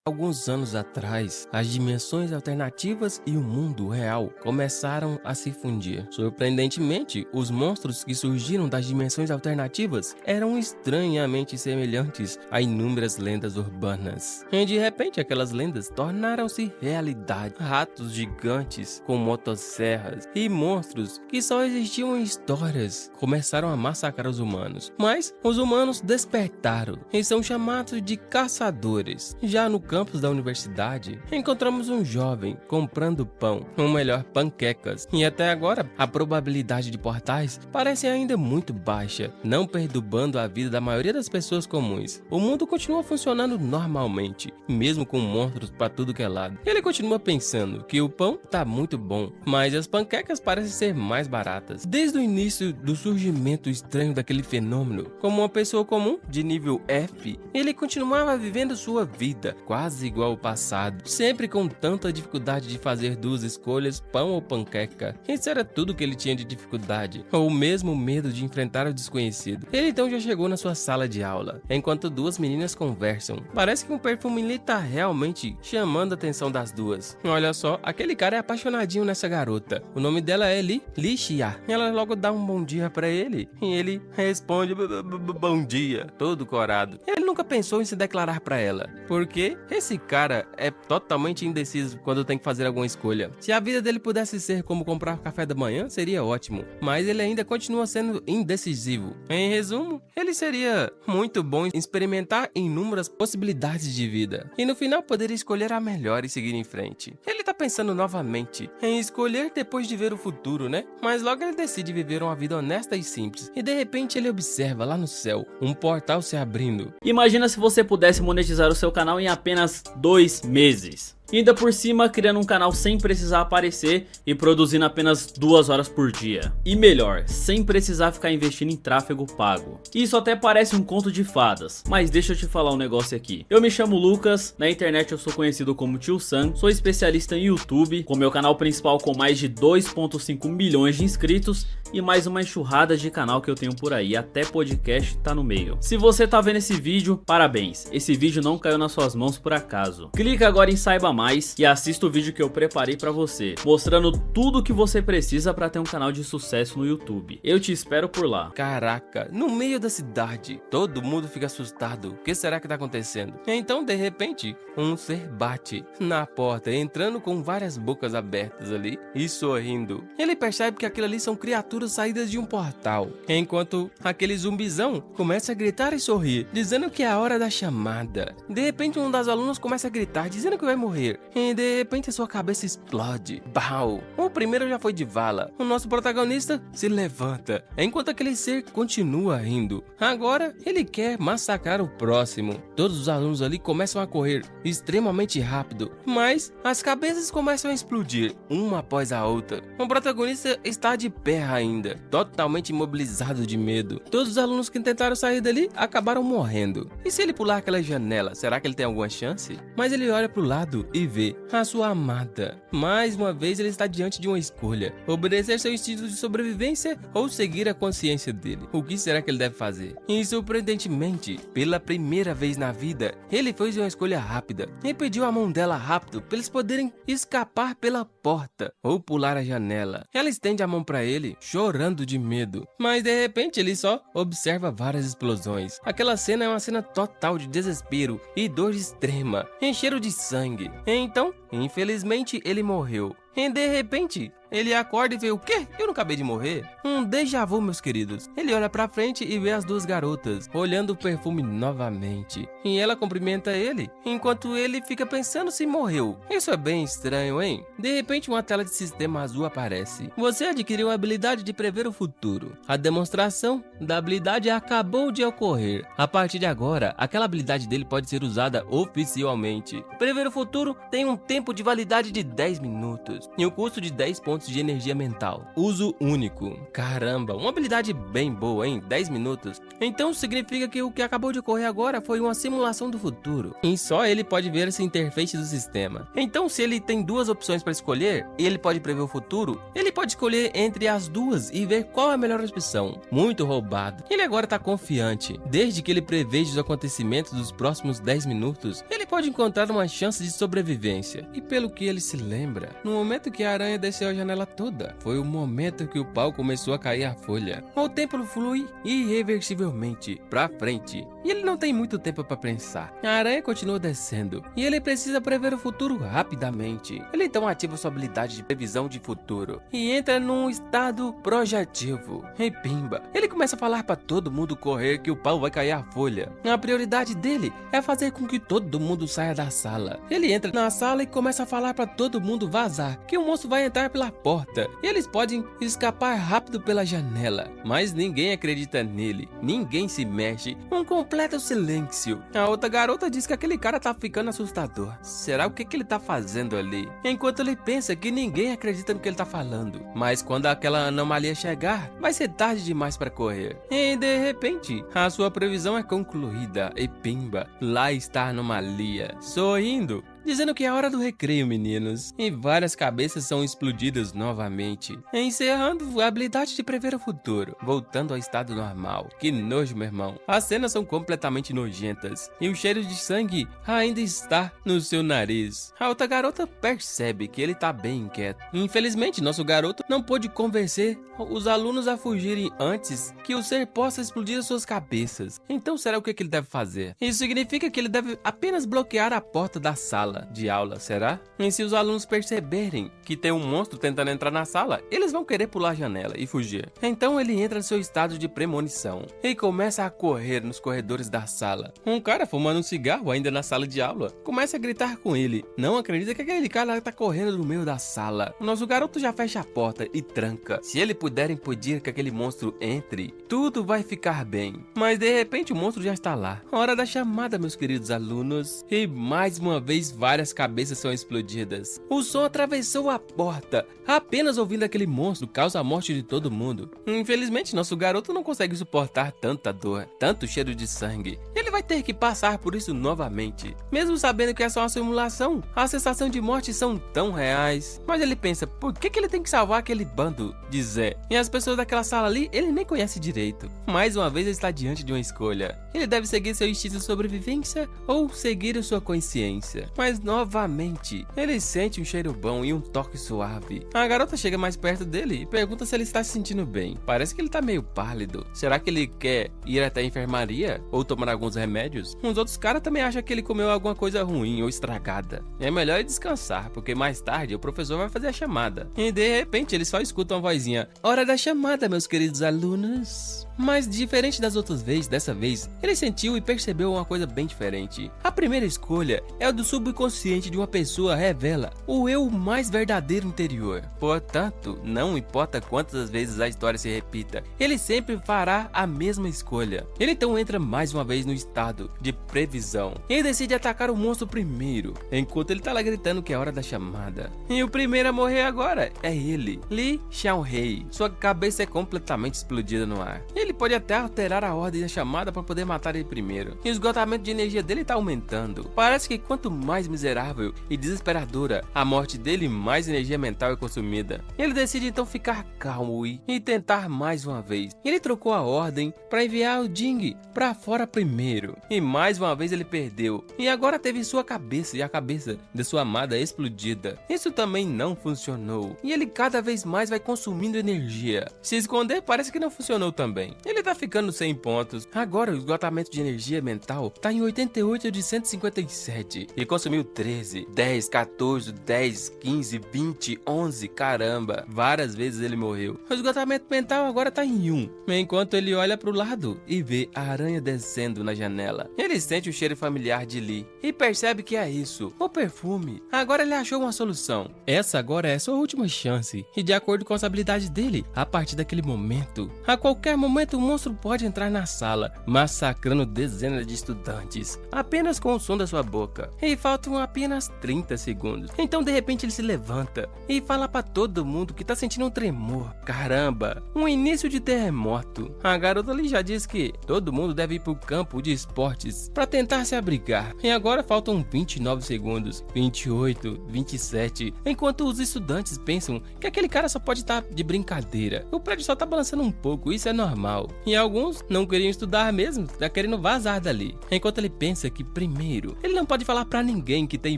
Alguns anos atrás, as dimensões alternativas e o mundo real começaram a se fundir. Surpreendentemente, os monstros que surgiram das dimensões alternativas eram estranhamente semelhantes a inúmeras lendas urbanas. E de repente, aquelas lendas tornaram-se realidade. Ratos gigantes com motosserras e monstros que só existiam em histórias começaram a massacrar os humanos. Mas os humanos despertaram e são chamados de caçadores. Já no campus da universidade, encontramos um jovem comprando pão, ou melhor, panquecas, e até agora a probabilidade de portais parece ainda muito baixa, não perturbando a vida da maioria das pessoas comuns. O mundo continua funcionando normalmente, mesmo com monstros para tudo que é lado. Ele continua pensando que o pão tá muito bom, mas as panquecas parecem ser mais baratas. Desde o início do surgimento estranho daquele fenômeno, como uma pessoa comum de nível F, ele continuava vivendo sua vida, quase igual ao passado, sempre com tanta dificuldade de fazer duas escolhas, pão ou panqueca. Isso era tudo que ele tinha de dificuldade, ou mesmo medo de enfrentar o desconhecido. Ele então já chegou na sua sala de aula, enquanto duas meninas conversam. Parece que um perfume ali tá realmente chamando a atenção das duas. Olha só, aquele cara é apaixonadinho nessa garota. O nome dela é Li Xia. Ela logo dá um bom dia pra ele, e ele responde bom dia, todo corado. Ele nunca pensou em se declarar pra ela, porque esse cara é totalmente indeciso quando tem que fazer alguma escolha. Se a vida dele pudesse ser como comprar café da manhã, seria ótimo, mas ele ainda continua sendo indecisivo. Em resumo, ele seria muito bom em experimentar inúmeras possibilidades de vida, e no final poderia escolher a melhor e seguir em frente. Ele tá pensando novamente em escolher depois de ver o futuro, né? Mas logo ele decide viver uma vida honesta e simples, e de repente ele observa lá no céu um portal se abrindo. Imagina se você pudesse monetizar o seu canal em apenas 2 meses. E ainda por cima criando um canal sem precisar aparecer e produzindo apenas 2 horas por dia. E melhor, sem precisar ficar investindo em tráfego pago. Isso até parece um conto de fadas, mas deixa eu te falar um negócio aqui. Eu me chamo Lucas, na internet eu sou conhecido como Tio Sam, sou especialista em YouTube, com meu canal principal com mais de 2,5 milhões de inscritos e mais uma enxurrada de canal que eu tenho por aí, até podcast tá no meio. Se você tá vendo esse vídeo, parabéns, esse vídeo não caiu nas suas mãos por acaso. Clica agora em Saiba Mais e assista o vídeo que eu preparei pra você, mostrando tudo o que você precisa pra ter um canal de sucesso no YouTube. Eu te espero por lá. Caraca, no meio da cidade, todo mundo fica assustado. O que será que tá acontecendo? Então, de repente, um ser bate na porta, entrando com várias bocas abertas ali e sorrindo. Ele percebe que aquilo ali são criaturas saídas de um portal, enquanto aquele zumbizão começa a gritar e sorrir, dizendo que é a hora da chamada. De repente, um das alunas começa a gritar, dizendo que vai morrer. E de repente a sua cabeça explode. Bau! O primeiro já foi de vala. O nosso protagonista se levanta, enquanto aquele ser continua rindo. Agora ele quer massacrar o próximo. Todos os alunos ali começam a correr extremamente rápido, mas as cabeças começam a explodir, uma após a outra. O protagonista está de pé ainda, totalmente imobilizado de medo. Todos os alunos que tentaram sair dali acabaram morrendo. E se ele pular aquela janela, será que ele tem alguma chance? Mas ele olha pro lado e vê a sua amada. Mais uma vez ele está diante de uma escolha: obedecer seu instinto de sobrevivência ou seguir a consciência dele. O que será que ele deve fazer? E surpreendentemente, pela primeira vez na vida, ele fez uma escolha rápida e pediu a mão dela rápido para eles poderem escapar pela porta ou pular a janela. Ela estende a mão para ele, chorando de medo, mas de repente ele só observa várias explosões. Aquela cena é uma cena total de desespero e dor extrema, cheiro de sangue. Então, infelizmente, ele morreu. E de repente, ele acorda e vê o quê? Eu não acabei de morrer? Um déjà vu, meus queridos. Ele olha pra frente e vê as duas garotas, olhando o perfume novamente. E ela cumprimenta ele, enquanto ele fica pensando se morreu. Isso é bem estranho, hein? De repente, uma tela de sistema azul aparece. Você adquiriu a habilidade de prever o futuro. A demonstração da habilidade acabou de ocorrer. A partir de agora, aquela habilidade dele pode ser usada oficialmente. Prever o futuro tem um tempo de validade de 10 minutos. segundos e um custo de 10 pontos de energia mental. Uso único. Caramba, uma habilidade bem boa, hein? 10 minutos. Então significa que o que acabou de ocorrer agora foi uma simulação do futuro. E só ele pode ver essa interface do sistema. Então se ele tem duas opções para escolher e ele pode prever o futuro, ele pode escolher entre as duas e ver qual é a melhor opção. Muito roubado. Ele agora tá confiante. Desde que ele preveja os acontecimentos dos próximos 10 minutos, ele pode encontrar uma chance de sobrevivência. E pelo que ele se lembra, no momento que a aranha desceu a janela toda, foi o momento que o pau começou a cair a folha. O tempo flui irreversivelmente pra frente e ele não tem muito tempo para pensar. A aranha continua descendo e ele precisa prever o futuro rapidamente. Ele então ativa sua habilidade de previsão de futuro e entra num estado projetivo. E pimba, ele começa a falar para todo mundo correr que o pau vai cair a folha. A prioridade dele é fazer com que todo mundo saia da sala. Ele entra na sala e começa a falar para todo mundo vazar, que o monstro vai entrar pela porta e eles podem escapar rápido pela janela. Mas ninguém acredita nele, ninguém se mexe, um completo silêncio. A outra garota diz que aquele cara tá ficando assustador. Será o que ele tá fazendo ali? Enquanto ele pensa que ninguém acredita no que ele tá falando. Mas quando aquela anomalia chegar, vai ser tarde demais para correr. E de repente, a sua previsão é concluída e pimba, lá está a anomalia, sorrindo, dizendo que é hora do recreio, meninos. E várias cabeças são explodidas novamente, encerrando a habilidade de prever o futuro, voltando ao estado normal. Que nojo, meu irmão. As cenas são completamente nojentas e o cheiro de sangue ainda está no seu nariz. A outra garota percebe que ele tá bem inquieto. Infelizmente, nosso garoto não pôde convencer os alunos a fugirem antes que o ser possa explodir as suas cabeças. Então será o que ele deve fazer? Isso significa que ele deve apenas bloquear a porta da sala de aula, será? E se os alunos perceberem que tem um monstro tentando entrar na sala, eles vão querer pular a janela e fugir. Então ele entra no seu estado de premonição e começa a correr nos corredores da sala. Um cara fumando um cigarro ainda na sala de aula começa a gritar com ele. Não acredita que aquele cara tá correndo no meio da sala. O nosso garoto já fecha a porta e tranca. Se ele puder impedir que aquele monstro entre, tudo vai ficar bem. Mas de repente o monstro já está lá. Hora da chamada, meus queridos alunos. E mais uma vez várias cabeças são explodidas. O som atravessou a porta. Apenas ouvindo aquele monstro causa a morte de todo mundo. Infelizmente, nosso garoto não consegue suportar tanta dor, tanto cheiro de sangue. Ele vai ter que passar por isso novamente. Mesmo sabendo que é só uma simulação, a sensação de morte são tão reais. Mas ele pensa, por que ele tem que salvar aquele bando de Zé? E as pessoas daquela sala ali, ele nem conhece direito. Mais uma vez ele está diante de uma escolha. Ele deve seguir seu instinto de sobrevivência ou seguir a sua consciência. Mas novamente, ele sente um cheiro bom e um toque suave. A garota chega mais perto dele e pergunta se ele está se sentindo bem. Parece que ele está meio pálido. Será que ele quer ir até a enfermaria ou tomar alguns remédios? Uns outros caras também acham que ele comeu alguma coisa ruim ou estragada. É melhor ele descansar, porque mais tarde o professor vai fazer a chamada. E de repente ele só escuta uma vozinha. Hora da chamada, meus queridos alunos. Mas diferente das outras vezes, dessa vez, ele sentiu e percebeu uma coisa bem diferente. A primeira escolha é o do subconsciente de uma pessoa revela o eu mais verdadeiro interior. Portanto, não importa quantas vezes a história se repita, ele sempre fará a mesma escolha. Ele então entra mais uma vez no estado de previsão e decide atacar o monstro primeiro, enquanto ele tá lá gritando que é hora da chamada. E o primeiro a morrer agora é ele, Li Xiaorui. Sua cabeça é completamente explodida no ar. Ele pode até alterar a ordem da chamada para poder matar ele primeiro. E o esgotamento de energia dele está aumentando. Parece que quanto mais miserável e desesperadora a morte dele, mais energia mental é consumida. Ele decide então ficar calmo e tentar mais uma vez. Ele trocou a ordem para enviar o Jing para fora primeiro. E mais uma vez ele perdeu. E agora teve sua cabeça e a cabeça de sua amada explodida. Isso também não funcionou. E ele cada vez mais vai consumindo energia. Se esconder parece que não funcionou também. Ele tá ficando sem pontos. Agora o esgotamento de energia mental tá em 88 de 157 e consumiu 13, 10, 14, 10, 15, 20, 11, caramba, várias vezes ele morreu. O esgotamento mental agora tá em 1, enquanto ele olha pro lado e vê a aranha descendo na janela. Ele sente o cheiro familiar de Li e percebe que é isso, o perfume. Agora ele achou uma solução. Essa agora é sua última chance e de acordo com as habilidades dele, a partir daquele momento, a qualquer momento momento o monstro pode entrar na sala, massacrando dezenas de estudantes, apenas com o som da sua boca. E faltam apenas 30 segundos. Então de repente ele se levanta e fala pra todo mundo que tá sentindo um tremor. Caramba, um início de terremoto. A garota ali já diz que todo mundo deve ir pro campo de esportes pra tentar se abrigar. E agora faltam 29 segundos, 28, 27, enquanto os estudantes pensam que aquele cara só pode estar de brincadeira. O prédio só tá balançando um pouco, isso é normal. E alguns não queriam estudar mesmo, tá querendo vazar dali. Enquanto ele pensa que primeiro, ele não pode falar pra ninguém que tem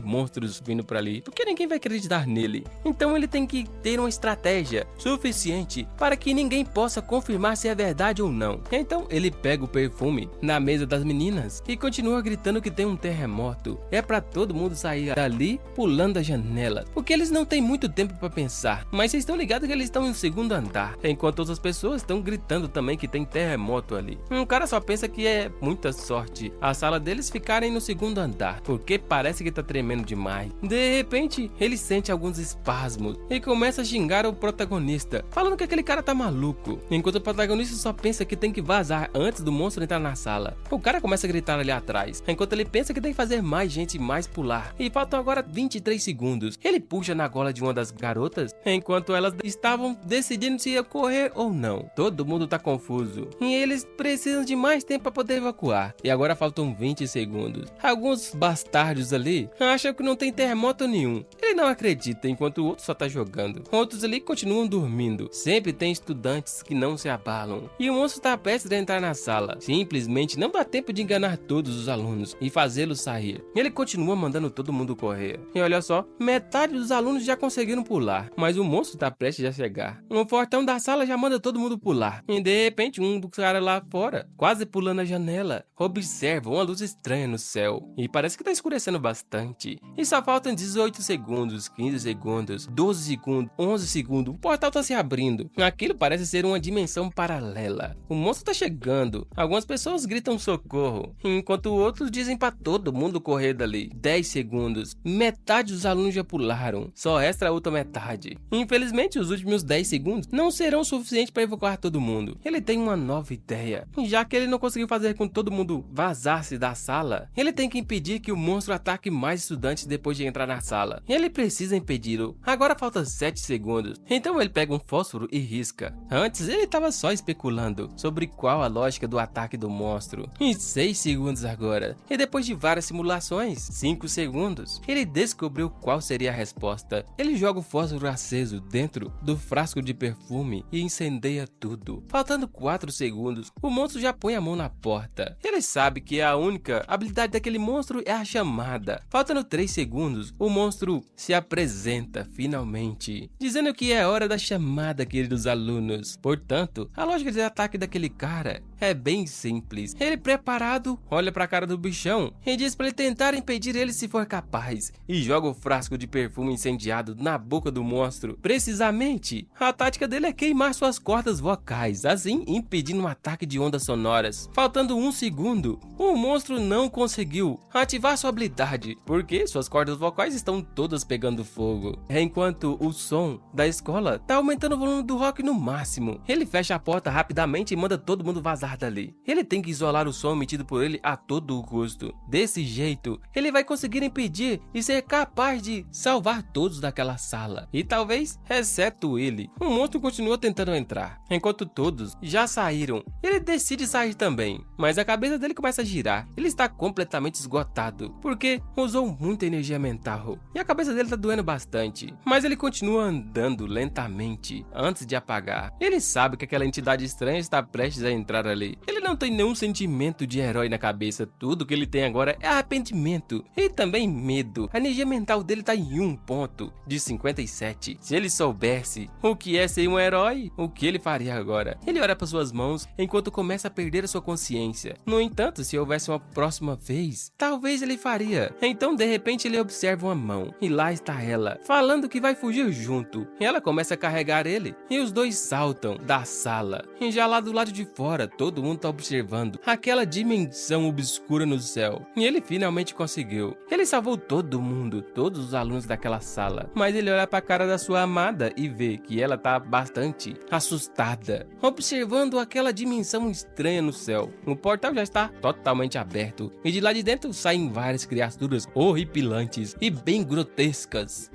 monstros vindo pra ali, porque ninguém vai acreditar nele. Então ele tem que ter uma estratégia suficiente para que ninguém possa confirmar se é verdade ou não. Então ele pega o perfume na mesa das meninas e continua gritando que tem um terremoto. É pra todo mundo sair dali pulando da janela, porque eles não têm muito tempo pra pensar. Mas vocês estão ligados que eles estão no segundo andar, enquanto outras pessoas estão gritando também que tem terremoto ali. Um cara só pensa que é muita sorte a sala deles ficarem no segundo andar, porque parece que tá tremendo demais. De repente, ele sente alguns espasmos e começa a xingar o protagonista, falando que aquele cara tá maluco, enquanto o protagonista só pensa que tem que vazar antes do monstro entrar na sala. O cara começa a gritar ali atrás, enquanto ele pensa que tem que fazer mais gente mais pular. E faltam agora 23 segundos. Ele puxa na gola de uma das garotas, enquanto elas estavam decidindo se ia correr ou não. Todo mundo tá confuso e eles precisam de mais tempo para poder evacuar. E agora faltam 20 segundos. Alguns bastardos ali acham que não tem terremoto nenhum. Ele não acredita, enquanto o outro só tá jogando. Outros ali continuam dormindo. Sempre tem estudantes que não se abalam. E o monstro tá prestes a entrar na sala. Simplesmente não dá tempo de enganar todos os alunos e fazê-los sair. Ele continua mandando todo mundo correr. E olha só, metade dos alunos já conseguiram pular, mas o monstro tá prestes a chegar. Um fortão da sala já manda todo mundo pular. E de repente um dos caras lá fora, quase pulando a janela, observa uma luz estranha no céu. E parece que tá escurecendo bastante. E só faltam 18 segundos, 15 segundos, 12 segundos, 11 segundos. O portal tá se abrindo. Aquilo parece ser uma dimensão paralela. O monstro tá chegando. Algumas pessoas gritam socorro, enquanto outros dizem pra todo mundo correr dali. 10 segundos. Metade dos alunos já pularam. Só resta a outra metade. Infelizmente, os últimos 10 segundos não serão suficientes para evacuar todo mundo. Ele tem uma nova ideia. Já que ele não conseguiu fazer com todo mundo vazar-se da sala, ele tem que impedir que o monstro ataque mais estudantes depois de entrar na sala. Ele precisa impedi-lo. Agora falta 7 segundos. Então ele pega um fósforo e risca. Antes ele estava só especulando sobre qual a lógica do ataque do monstro. E 6 segundos agora. E depois de várias simulações, 5 segundos, ele descobriu qual seria a resposta. Ele joga o fósforo aceso dentro do frasco de perfume e incendeia tudo. Faltando 4 segundos, o monstro já põe a mão na porta. Ele sabe que a única habilidade daquele monstro é a chamada. Faltando 3 segundos, o monstro se apresenta finalmente, dizendo que é hora da chamada, queridos alunos. Portanto, a lógica de ataque daquele cara é bem simples. Ele preparado, olha pra cara do bichão e diz pra ele tentar impedir ele se for capaz, e joga o frasco de perfume incendiado na boca do monstro. Precisamente, a tática dele é queimar suas cordas vocais, assim impedindo um ataque de ondas sonoras. Faltando 1 segundo, o monstro não conseguiu ativar sua habilidade, porque suas cordas vocais estão todas pegando fogo. Enquanto o som da escola tá aumentando o volume do rock no máximo, ele fecha a porta rapidamente e manda todo mundo vazar dali. Ele tem que isolar o som emitido por ele a todo custo. Desse jeito, ele vai conseguir impedir e ser capaz de salvar todos daquela sala. E talvez, exceto ele. O monstro continua tentando entrar, enquanto todos já saíram. Ele decide sair também, mas a cabeça dele começa a girar. Ele está completamente esgotado, porque usou muita energia mental. E a cabeça dele tá doendo bastante. Mas ele continua andando lentamente, antes de apagar. Ele sabe que aquela entidade estranha está prestes a entrar ali. Ele não tem nenhum sentimento de herói na cabeça. Tudo que ele tem agora é arrependimento e também medo. A energia mental dele tá em 1 ponto de 57. Se ele soubesse o que é ser um herói, o que ele faria agora? Ele olha para suas mãos enquanto começa a perder a sua consciência. No entanto, se houvesse uma próxima vez, talvez ele faria. Então, de repente, ele observa uma mão e lá lá está ela, falando que vai fugir junto. Ela começa a carregar ele e os dois saltam da sala. E já lá do lado de fora, todo mundo tá observando aquela dimensão obscura no céu. E ele finalmente conseguiu. Ele salvou todo mundo, todos os alunos daquela sala. Mas ele olha pra cara da sua amada e vê que ela tá bastante assustada, observando aquela dimensão estranha no céu. O portal já está totalmente aberto e de lá de dentro saem várias criaturas horripilantes e bem grotescas.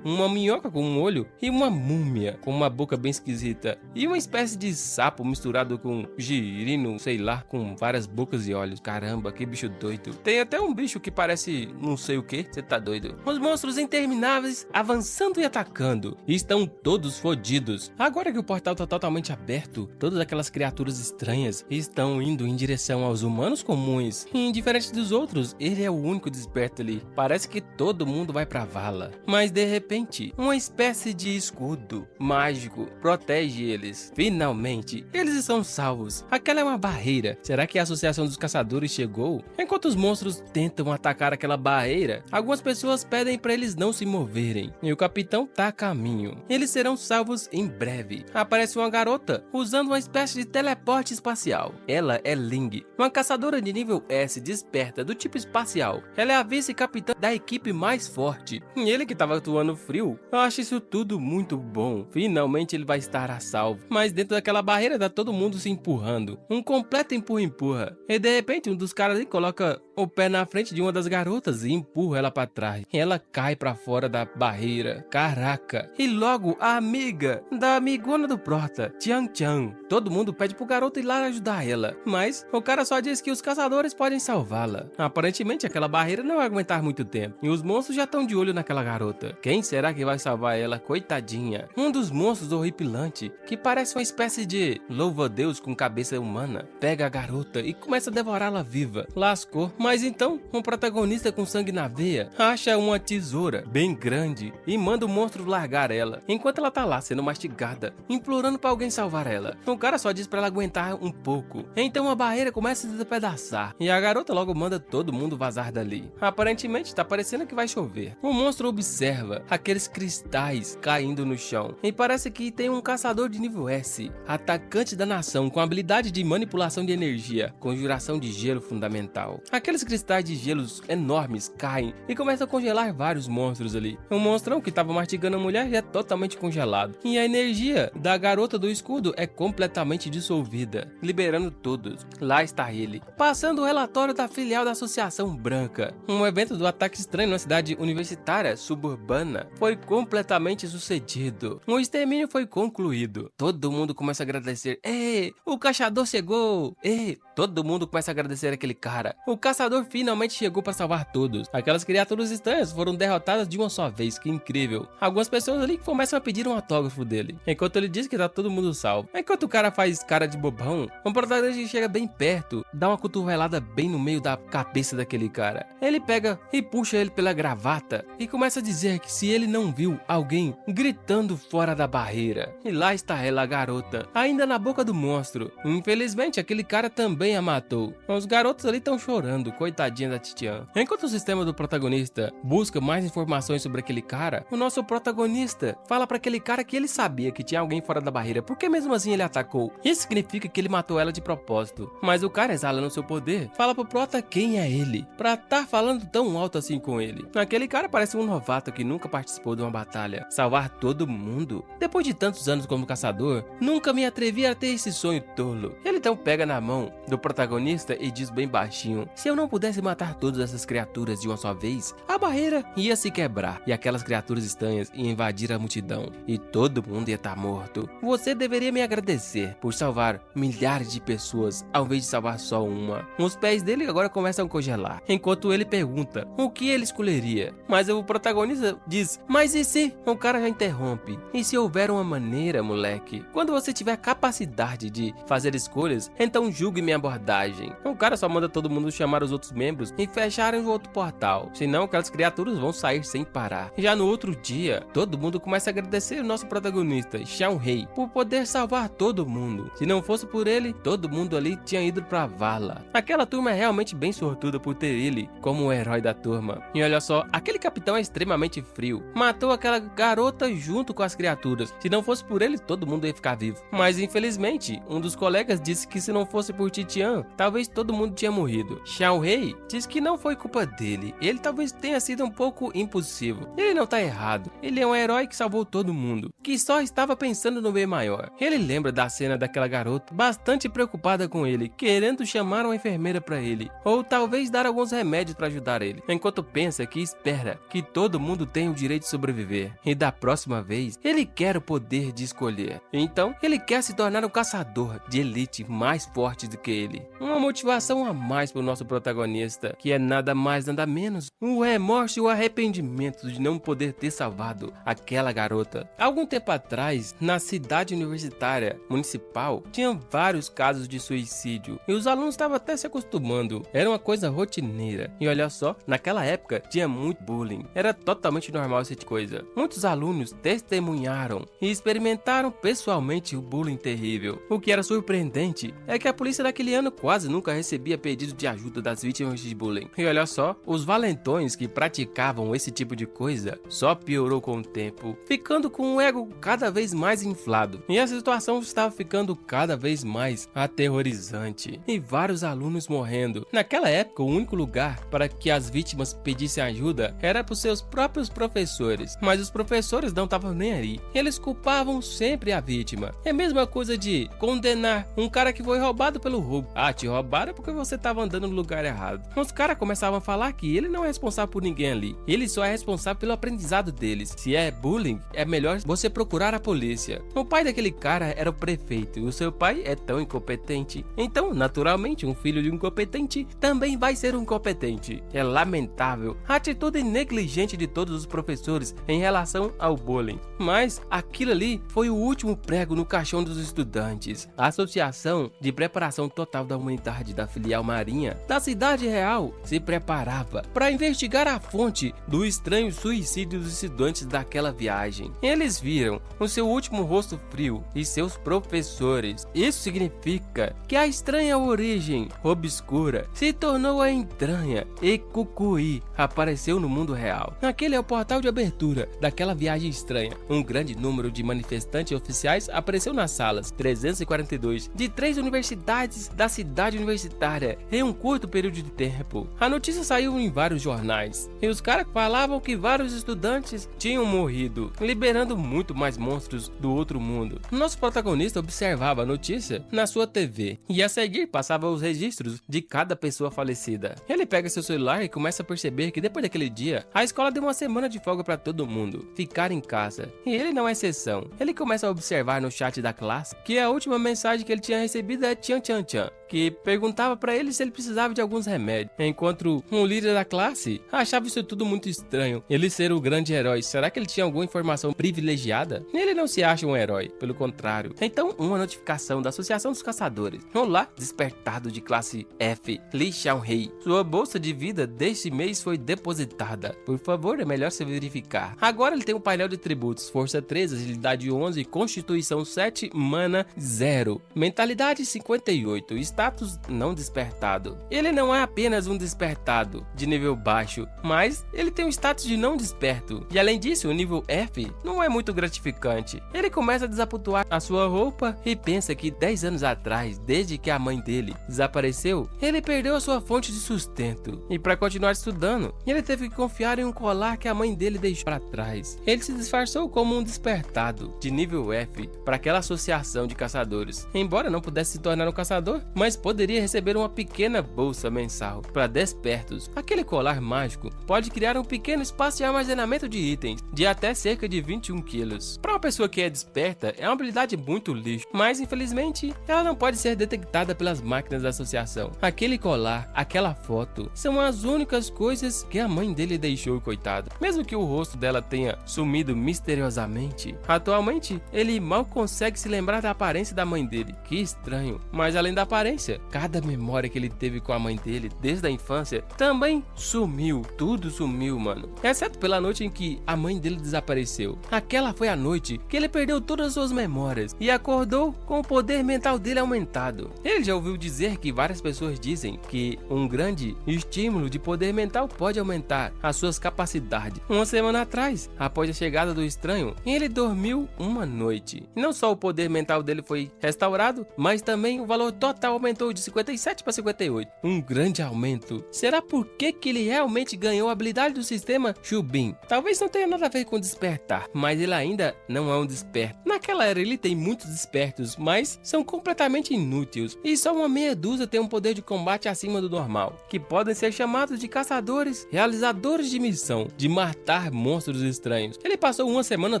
Uma minhoca com um olho e uma múmia com uma boca bem esquisita e uma espécie de sapo misturado com girino, sei lá, com várias bocas e olhos. Caramba, que bicho doido. Tem até um bicho que parece não sei o que, você tá doido. Os monstros intermináveis avançando e atacando e estão todos fodidos. Agora que o portal tá totalmente aberto, todas aquelas criaturas estranhas estão indo em direção aos humanos comuns. E diferente dos outros, ele é o único desperto ali. Parece que todo mundo vai pra vala. Mas de repente, uma espécie de escudo mágico protege eles. Finalmente, eles estão salvos. Aquela é uma barreira. Será que a Associação dos Caçadores chegou? Enquanto os monstros tentam atacar aquela barreira, algumas pessoas pedem para eles não se moverem. E o capitão tá a caminho. Eles serão salvos em breve. Aparece uma garota usando uma espécie de teleporte espacial. Ela é Ling, uma caçadora de nível S desperta do tipo espacial. Ela é a vice-capitã da equipe mais forte. E ele que tava atuando frio, eu acho isso tudo muito bom. Finalmente ele vai estar a salvo. Mas dentro daquela barreira tá todo mundo se empurrando. Um completo empurra-empurra. E de repente um dos caras ali coloca o pé na frente de uma das garotas e empurra ela pra trás. E ela cai pra fora da barreira. Caraca. E logo a amiga da amigona do Prota, Tian Chan. Todo mundo pede pro garoto ir lá ajudar ela. Mas o cara só diz que os caçadores podem salvá-la. Aparentemente aquela barreira não vai aguentar muito tempo. E os monstros já estão de olho naquela garota. Quem será que vai salvar ela? Coitadinha. Um dos monstros horripilante, que parece uma espécie de louva-a-Deus com cabeça humana, pega a garota e começa a devorá-la viva. Lascou. Mas então, um protagonista com sangue na veia acha uma tesoura bem grande e manda o monstro largar ela, enquanto ela tá lá sendo mastigada, implorando pra alguém salvar ela. O cara só diz pra ela aguentar um pouco. Então a barreira começa a se despedaçar e a garota logo manda todo mundo vazar dali. Aparentemente tá parecendo que vai chover. O monstro observa aqueles cristais caindo no chão e parece que tem um caçador de nível S, atacante da nação com habilidade de manipulação de energia, conjuração de gelo fundamental. Aqueles cristais de gelos enormes caem e começam a congelar vários monstros ali. O monstrão que tava mastigando a mulher já é totalmente congelado e a energia da garota do escudo é completamente dissolvida, liberando todos. Lá está ele, passando o relatório da filial da Associação Branca. Um evento do ataque estranho na cidade universitária suburbana foi completamente sucedido. O extermínio foi concluído. Todo mundo começa a agradecer. Ei, o caçador chegou! Ei, todo mundo começa a agradecer aquele cara. O caçador finalmente chegou para salvar todos. Aquelas criaturas estranhas foram derrotadas de uma só vez, que incrível. Algumas pessoas ali começam a pedir um autógrafo dele, enquanto ele diz que tá todo mundo salvo. Enquanto o cara faz cara de bobão, um protagonista chega bem perto, dá uma cotovelada bem no meio da cabeça daquele cara. Ele pega e puxa ele pela gravata e começa a dizer que se ele não viu alguém gritando fora da barreira. E lá está ela, a garota, ainda na boca do monstro. Infelizmente, aquele cara também a matou. Os garotos ali estão chorando, coitadinha da Titian. Enquanto o sistema do protagonista busca mais informações sobre aquele cara, o nosso protagonista fala para aquele cara que ele sabia que tinha alguém fora da barreira, porque mesmo assim ele atacou. Isso significa que ele matou ela de propósito. Mas o cara, exalando seu poder, fala pro Prota quem é ele, pra tá falando tão alto assim com ele. Aquele cara parece um novato que nunca participou de uma batalha. Salvar todo mundo? Depois de tantos anos como caçador, nunca me atrevi a ter esse sonho tolo. Ele então pega na mão do protagonista e diz bem baixinho: se eu não pudesse matar todas essas criaturas de uma só vez, a barreira ia se quebrar e aquelas criaturas estranhas iam invadir a multidão e todo mundo ia estar morto. Você deveria me agradecer por salvar milhares de pessoas ao invés de salvar só uma. Os pés dele agora começam a congelar, enquanto ele pergunta o que ele escolheria. Mas o protagonista diz: mas e se? O cara já interrompe: e se houver uma maneira, moleque? Quando você tiver capacidade de fazer escolhas, então julgue minha acordagem. O cara só manda todo mundo chamar os outros membros e fecharem o outro portal, senão aquelas criaturas vão sair sem parar. Já no outro dia, todo mundo começa a agradecer o nosso protagonista, Xiao-Rei, por poder salvar todo mundo. Se não fosse por ele, todo mundo ali tinha ido pra vala. Aquela turma é realmente bem sortuda por ter ele como o herói da turma. E olha só, aquele capitão é extremamente frio. Matou aquela garota junto com as criaturas. Se não fosse por ele, todo mundo ia ficar vivo. Mas infelizmente, um dos colegas disse que se não fosse por Titian, talvez todo mundo tinha morrido. Xiao-Rei disse que não foi culpa dele. Ele talvez tenha sido um pouco impulsivo. Ele não tá errado. Ele é um herói que salvou todo mundo, que só estava pensando no bem maior. Ele lembra da cena daquela garota bastante preocupada com ele, querendo chamar uma enfermeira para ele, ou talvez dar alguns remédios para ajudar ele, enquanto pensa que espera que todo mundo tenha o direito de sobreviver. E da próxima vez, ele quer o poder de escolher. Então, ele quer se tornar um caçador de elite mais forte do que ele. Uma motivação a mais para o nosso protagonista, que é nada mais nada menos o remorso e o arrependimento de não poder ter salvado aquela garota. Algum tempo atrás, na cidade universitária municipal, tinha vários casos de suicídio e os alunos estavam até se acostumando. Era uma coisa rotineira. E olha só, naquela época tinha muito bullying. Era totalmente normal essa coisa. Muitos alunos testemunharam e experimentaram pessoalmente o bullying terrível. O que era surpreendente é que a polícia daquele ano quase nunca recebia pedido de ajuda das vítimas de bullying. E olha só, os valentões que praticavam esse tipo de coisa só piorou com o tempo, ficando com o ego cada vez mais inflado. E a situação estava ficando cada vez mais aterrorizante. E vários alunos morrendo. Naquela época, o único lugar para que as vítimas pedissem ajuda era para os seus próprios professores. Mas os professores não estavam nem aí. Eles culpavam sempre a vítima. É a mesma coisa de condenar um cara que foi roubado pelo roubo. Ah, te roubaram porque você estava andando no lugar errado. Os caras começavam a falar que ele não é responsável por ninguém ali. Ele só é responsável pelo aprendizado deles. Se é bullying, é melhor você procurar a polícia. O pai daquele cara era o prefeito e o seu pai é tão incompetente. Então, naturalmente, um filho de um incompetente também vai ser um incompetente. É lamentável a atitude negligente de todos os professores em relação ao bullying. Mas aquilo ali foi o último prego no caixão dos estudantes. A Associação de Preparação Total da Humanidade da Filial Marinha da Cidade Real se preparava para investigar a fonte do estranho suicídio dos estudantes daquela viagem. Eles viram o seu último rosto frio e seus professores. Isso significa que a estranha origem obscura se tornou a entranha e Kukui apareceu no mundo real. Aquele é o portal de abertura daquela viagem estranha. Um grande número de manifestantes oficiais apareceu nas salas 342 de 3 universidades da cidade universitária em um curto período de tempo. A notícia saiu em vários jornais e os caras falavam que vários estudantes tinham morrido, liberando muito mais monstros do outro mundo. Nosso protagonista observava a notícia na sua TV e a seguir passava os registros de cada pessoa falecida. Ele pega seu celular e começa a perceber que depois daquele dia, a escola deu uma semana de folga para todo mundo ficar em casa. E ele não é exceção. Ele começa a observar no chat da classe que a última mensagem que ele tinha recebido é Tchan Tchan Tchan, que perguntava para ele se ele precisava de alguns remédios. Enquanto um líder da classe achava isso tudo muito estranho. Ele ser o grande herói, será que ele tinha alguma informação privilegiada? Ele não se acha um herói, pelo contrário. Então, uma notificação da Associação dos Caçadores. Olá, despertado de classe F, Li Xiao-Rei. Sua bolsa de vida deste mês foi depositada. Por favor, é melhor se verificar. Agora ele tem um painel de tributos: Força 3, Agilidade 11, Constituição 7, Mana 0, Mentalidade 58, status não despertado. Ele não é apenas um despertado de nível baixo, mas ele tem um status de não desperto. E além disso, o nível F não é muito gratificante. Ele começa a desabotoar a sua roupa e pensa que 10 anos atrás, desde que a mãe dele desapareceu, ele perdeu a sua fonte de sustento. E para continuar estudando, ele teve que confiar em um colar que a mãe dele deixou para trás. Ele se disfarçou como um despertado de nível F para aquela associação de caçadores. Embora não pudesse se tornar um caçador, mas poderia receber uma pequena bolsa mensal para despertos. Aquele colar mágico pode criar um pequeno espaço de armazenamento de itens de até cerca de 21 quilos. Para uma pessoa que é desperta, é uma habilidade muito lixo, mas infelizmente ela não pode ser detectada pelas máquinas da associação. Aquele colar, aquela foto, são as únicas coisas que a mãe dele deixou, coitado. Mesmo que o rosto dela tenha sumido misteriosamente, atualmente ele mal consegue se lembrar da aparência da mãe dele. Que estranho. Mas além da aparência, consequência, cada memória que ele teve com a mãe dele desde a infância também sumiu. Tudo sumiu, mano. Exceto pela noite em que a mãe dele desapareceu. Aquela foi a noite que ele perdeu todas as suas memórias e acordou com o poder mental dele aumentado. Ele já ouviu dizer que várias pessoas dizem que um grande estímulo de poder mental pode aumentar as suas capacidades. Uma semana atrás, após a chegada do estranho, ele dormiu uma noite. E não só o poder mental dele foi restaurado, mas também o valor total aumentou de 57 para 58. Um grande aumento. Será por que ele realmente ganhou a habilidade do sistema Chubin? Talvez não tenha nada a ver com despertar, mas ele ainda não é um desperto. Naquela era ele tem muitos despertos, mas são completamente inúteis. E só uma meia dúzia tem um poder de combate acima do normal, que podem ser chamados de caçadores, realizadores de missão, de matar monstros estranhos. Ele passou uma semana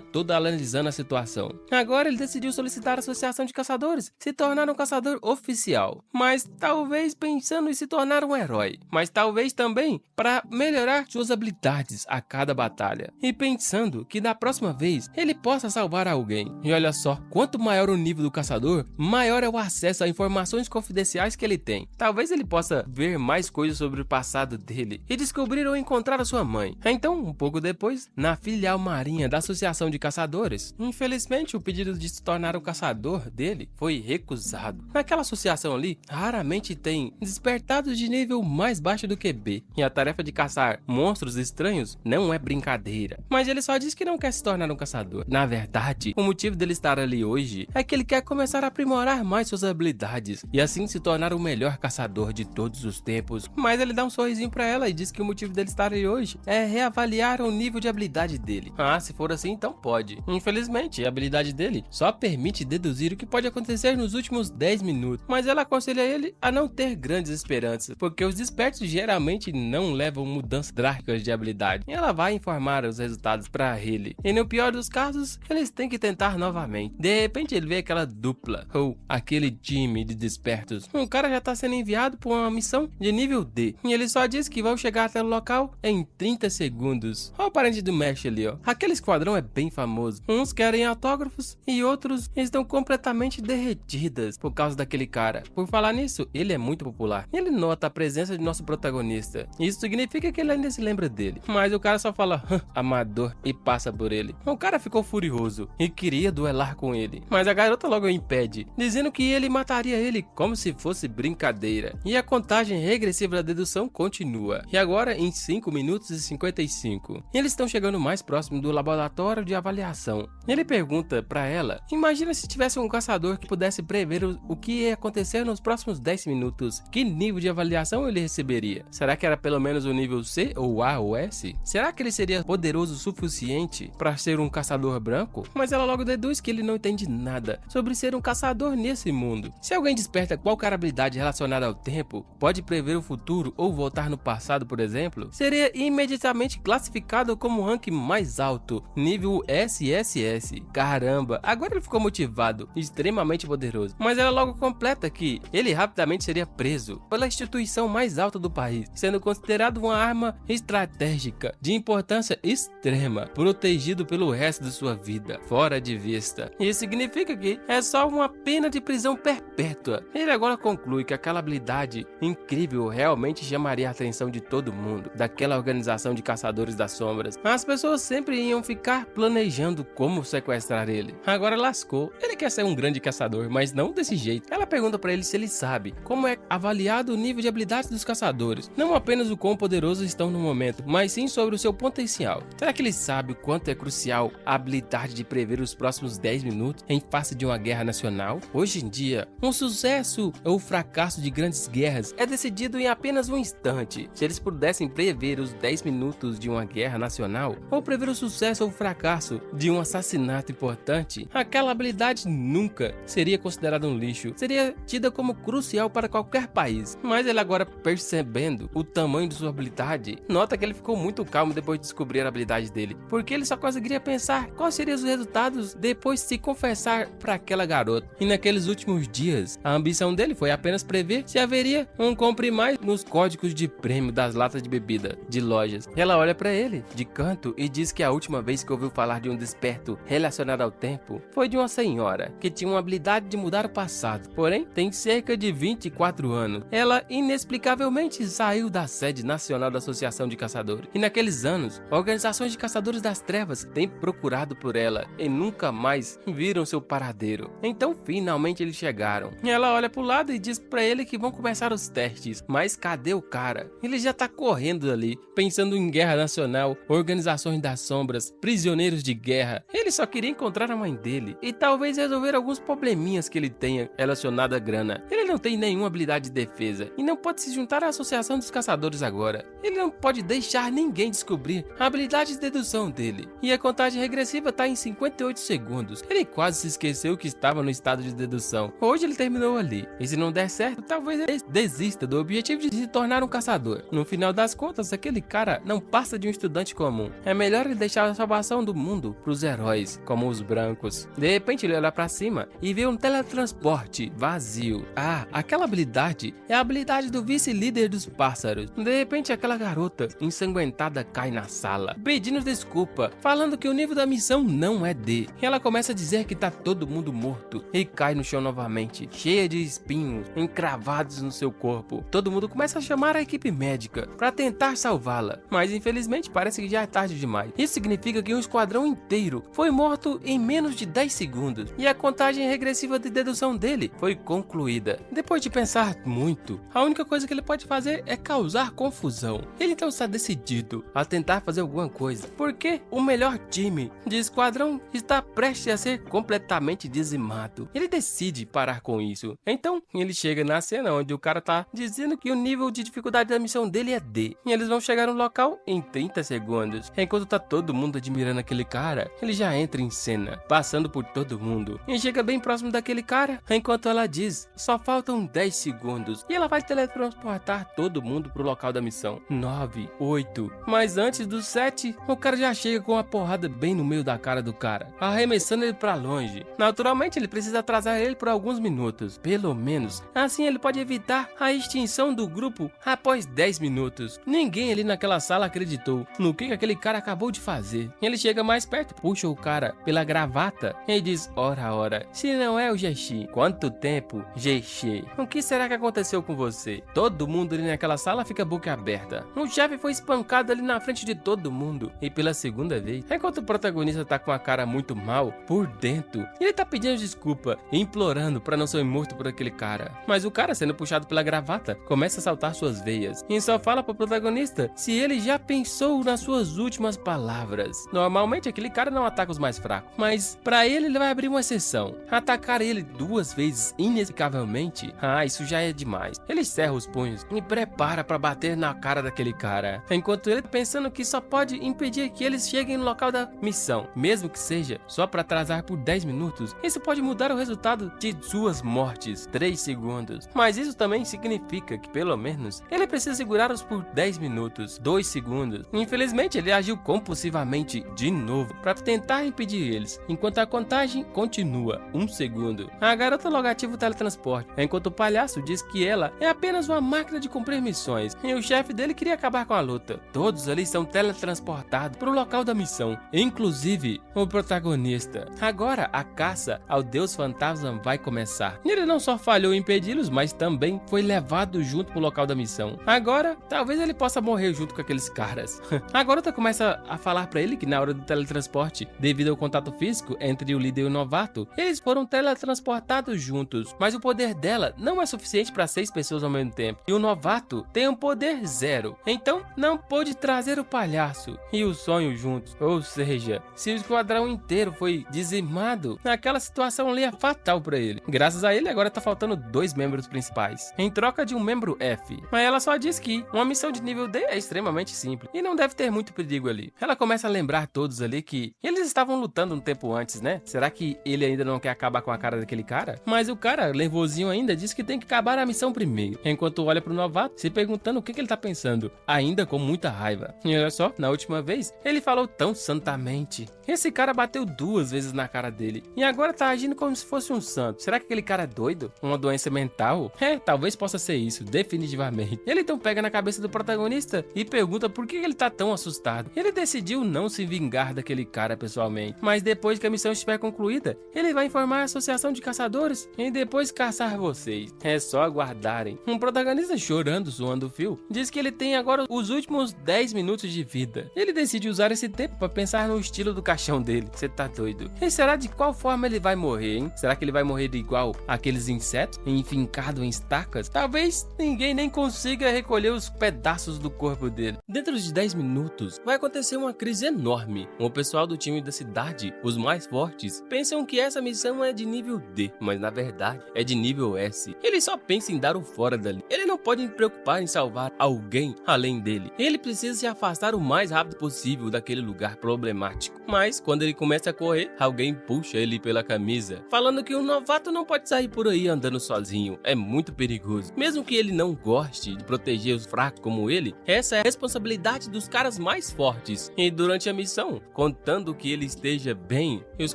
toda analisando a situação. Agora ele decidiu solicitar a associação de caçadores, se tornar um caçador oficial, mas talvez pensando em se tornar um herói, mas talvez também para melhorar suas habilidades a cada batalha, e pensando que da próxima vez ele possa salvar alguém. E olha só, quanto maior o nível do caçador, maior é o acesso a informações confidenciais que ele tem. Talvez ele possa ver mais coisas sobre o passado dele e descobrir ou encontrar a sua mãe. Então, um pouco depois, na filial marinha da Associação de Caçadores, infelizmente o pedido de se tornar um caçador dele foi recusado. Naquela associação ali, raramente tem despertados de nível mais baixo do que B, e a tarefa de caçar monstros estranhos não é brincadeira. Mas ele só diz que não quer se tornar um caçador. Na verdade, o motivo dele estar ali hoje é que ele quer começar a aprimorar mais suas habilidades e assim se tornar o melhor caçador de todos os tempos. Mas ele dá um sorrisinho pra ela e diz que o motivo dele estar ali hoje é reavaliar o nível de habilidade dele. Ah, se for assim, então pode. Infelizmente, a habilidade dele só permite deduzir o que pode acontecer nos últimos 10 minutos, mas ela aconselha ele a não ter grandes esperanças, porque os despertos geralmente não levam mudanças drásticas de habilidade. E ela vai informar os resultados pra ele. E no pior dos casos, eles têm que tentar novamente. De repente ele vê aquela dupla, ou aquele time de despertos. O cara já tá sendo enviado por uma missão de nível D, e ele só diz que vão chegar até o local em 30 segundos. Olha o parente do Mesh ali, ó. Aquele esquadrão é bem famoso. Uns querem autógrafos e outros estão completamente derretidas por causa daquele cara. Por falar nisso, ele é muito popular. Ele nota a presença de nosso protagonista. Isso significa que ele ainda se lembra dele. Mas o cara só fala, amador, e passa por ele. O cara ficou furioso e queria duelar com ele, mas a garota logo o impede, dizendo que ele mataria ele como se fosse brincadeira. E a contagem regressiva da dedução continua. E agora em 5 minutos e 55. Eles estão chegando mais próximo do laboratório de avaliação. Ele pergunta pra ela, imagina se tivesse um caçador que pudesse prever o que ia acontecer nos próximos 10 minutos. Que nível de avaliação ele receberia? Será que era pelo menos o nível C ou A ou S? Será que ele seria poderoso o suficiente para ser um caçador branco? Mas ela logo deduz que ele não entende nada sobre ser um caçador nesse mundo. Se alguém desperta qualquer habilidade relacionada ao tempo, pode prever o futuro ou voltar no passado, por exemplo, seria imediatamente classificado como o rank mais alto, nível SSS. Caramba, agora ele ficou motivado, extremamente poderoso. Mas ela logo completa que ele rapidamente seria preso pela instituição mais alta do país, sendo considerado uma arma estratégica de importância extrema, protegido pelo resto de sua vida, fora de vista. Isso significa que é só uma pena de prisão perpétua. Ele agora conclui que aquela habilidade incrível realmente chamaria a atenção de todo mundo, daquela organização de caçadores das sombras. As pessoas sempre iam ficar planejando como sequestrar ele. Agora lascou. Ele quer ser um grande caçador, mas não desse jeito. Ela pergunta pra ele se ele sabe como é avaliado o nível de habilidade dos caçadores, não apenas o quão poderosos estão no momento, mas sim sobre o seu potencial. Será que ele sabe o quanto é crucial a habilidade de prever os próximos 10 minutos em face de uma guerra nacional? Hoje em dia, um sucesso ou fracasso de grandes guerras é decidido em apenas um instante. Se eles pudessem prever os 10 minutos de uma guerra nacional, ou prever o sucesso ou fracasso de um assassinato importante, aquela habilidade nunca seria considerada um lixo, seria tida como crucial para qualquer país. Mas ele agora, percebendo o tamanho de sua habilidade, nota que ele ficou muito calmo depois de descobrir a habilidade dele, porque ele só conseguiria pensar quais seriam os resultados depois de se confessar para aquela garota. E naqueles últimos dias, a ambição dele foi apenas prever se haveria um compre mais nos códigos de prêmio das latas de bebida de lojas. Ela olha para ele de canto e diz que a última vez que ouviu falar de um desperto relacionado ao tempo foi de uma senhora que tinha uma habilidade de mudar o passado, porém tem cerca de 24 anos. Ela inexplicavelmente saiu da sede nacional da Associação de Caçadores. E naqueles anos, organizações de caçadores das trevas têm procurado por ela e nunca mais viram seu paradeiro. Então finalmente eles chegaram. Ela olha pro lado e diz pra ele que vão começar os testes. Mas cadê o cara? Ele já tá correndo ali, pensando em guerra nacional, organizações das sombras, prisioneiros de guerra. Ele só queria encontrar a mãe dele e talvez resolver alguns probleminhas que ele tenha relacionado à grana. Ele não tem nenhuma habilidade de defesa e não pode se juntar à Associação dos Caçadores agora. Ele não pode deixar ninguém descobrir a habilidade de dedução dele. E a contagem regressiva tá em 58 segundos. Ele quase se esqueceu que estava no estado de dedução. Hoje ele terminou ali. E se não der certo, talvez ele desista do objetivo de se tornar um caçador. No final das contas, aquele cara não passa de um estudante comum. É melhor ele deixar a salvação do mundo pros heróis, como os brancos. De repente ele olha pra cima e vê um teletransporte vazio. Ah, aquela habilidade é a habilidade do vice-líder dos pássaros. De repente aquela garota ensanguentada cai na sala, pedindo desculpa, falando que o nível da missão não é D. E ela começa a dizer que tá todo mundo morto e cai no chão novamente, cheia de espinhos encravados no seu corpo. Todo mundo começa a chamar a equipe médica para tentar salvá-la, mas infelizmente parece que já é tarde demais. Isso significa que um esquadrão inteiro foi morto em menos de 10 segundos e a contagem regressiva de dedução dele foi concluída. Depois de pensar muito, a única coisa que ele pode fazer é causar confusão. Ele então está decidido a tentar fazer alguma coisa, porque o melhor time de esquadrão está prestes a ser completamente dizimado. Ele decide parar com isso. Então ele chega na cena onde o cara tá dizendo que o nível de dificuldade da missão dele é D. E eles vão chegar no local em 30 segundos. Enquanto tá todo mundo admirando aquele cara, ele já entra em cena, passando por todo mundo. E chega bem próximo daquele cara, enquanto ela diz, só faltam 10 segundos. E ela vai teletransportar todo mundo pro local da missão. 9, 8. Mas antes dos 7, o cara já chega com uma porrada bem no meio da cara do cara, arremessando ele pra longe. Naturalmente ele precisa atrasar ele por alguns minutos, pelo menos. Assim ele pode evitar a extinção do grupo após 10 minutos. Ninguém ali naquela sala acreditou no que aquele cara acabou de fazer. Ele chega mais perto, puxa o cara pela gravata e diz, ora, se não é o Geshi, quanto tempo, Geshi? O que será que aconteceu com você? Todo mundo ali naquela sala fica boca aberta. O chefe foi espancado ali na frente de todo mundo e pela segunda vez. Enquanto o protagonista tá com a cara muito mal por dentro, ele tá pedindo desculpa e implorando pra não ser morto por aquele cara. Mas o cara, sendo puxado pela gravata, começa a saltar suas veias e só fala pro protagonista se ele já pensou nas suas últimas palavras. Normalmente aquele cara não ataca os mais fracos, mas pra ele vai abrir uma exceção. Atacar ele 2 vezes inexplicavelmente, isso já é demais. Ele cerra os punhos e prepara pra bater na cara daquele cara, enquanto ele pensando que só pode impedir que eles cheguem no local da missão, mesmo que seja só pra atrasar por 10 minutos. Isso pode mudar o resultado de suas mortes. 3 segundos. Mas isso também significa que pelo menos ele precisa segurá-los por 10 minutos. 2 segundos. Infelizmente ele agiu compulsivamente de novo para tentar impedir eles, enquanto a contagem continua. 1 segundo. A garota logo ativa o teletransporte, enquanto o palhaço diz que ela é apenas uma máquina de cumprir missões e o chefe dele queria acabar com a luta. Todos ali são teletransportados para o local da missão, inclusive o protagonista. Agora a caça ao Deus Fantasma vai começar. Ele não só falhou em impedi-los, mas também foi levado junto pro local da missão. Agora, talvez ele possa morrer junto com aqueles caras. A garota começa a falar pra ele que na hora do teletransporte, devido ao contato físico entre o líder e o novato, eles foram teletransportados juntos, mas o poder dela não é suficiente para 6 pessoas ao mesmo tempo. E o novato tem um poder 0. Então, não pôde trazer o palhaço e o sonho juntos. Ou seja, se o esquadrão inteiro foi dizimado, aquela situação ali é fatal pra ele. Graças a ele, agora tá faltando 2 membros principais, em troca de um membro F. Mas ela só diz que uma missão de nível D é extremamente simples e não deve ter muito perigo ali. Ela começa a lembrar todos ali que eles estavam lutando um tempo antes, né? Será que ele ainda não quer acabar com a cara daquele cara? Mas o cara, nervosinho ainda, diz que tem que acabar a missão primeiro, enquanto olha pro novato, se perguntando o que ele tá pensando, ainda com muita raiva. E olha só, na última vez, ele falou tão santamente. Esse cara bateu 2 vezes na cara dele e agora tá agindo como se fosse um santo. Será que aquele cara é doido? Uma doença mental? Talvez possa ser isso, definitivamente. Ele então pega na cabeça do protagonista e pergunta por que ele tá tão assustado. Ele decidiu não se vingar daquele cara pessoalmente, mas depois que a missão estiver concluída, ele vai informar a Associação de Caçadores e depois dispensar vocês. É só aguardarem. Um protagonista chorando, suando o fio, diz que ele tem agora os últimos 10 minutos de vida. Ele decide usar esse tempo para pensar no estilo do caixão dele. Você tá doido? E será de qual forma ele vai morrer, hein? Será que ele vai morrer de igual aqueles insetos, enfincado em estacas? Talvez ninguém nem consiga recolher os pedaços do corpo dele. Dentro de 10 minutos, vai acontecer uma crise enorme. O pessoal do time da cidade, os mais fortes, pensam que essa missão é de nível D, mas na verdade é de nível S. Ele só pensa em dar o fora dali. Ele não pode se preocupar em salvar alguém além dele. Ele precisa se afastar o mais rápido possível daquele lugar problemático. Mas quando ele começa a correr, alguém puxa ele pela camisa, falando que um novato não pode sair por aí andando sozinho. É muito perigoso. Mesmo que ele não goste de proteger os fracos como ele, essa é a responsabilidade dos caras mais fortes. E durante a missão, contando que ele esteja bem e os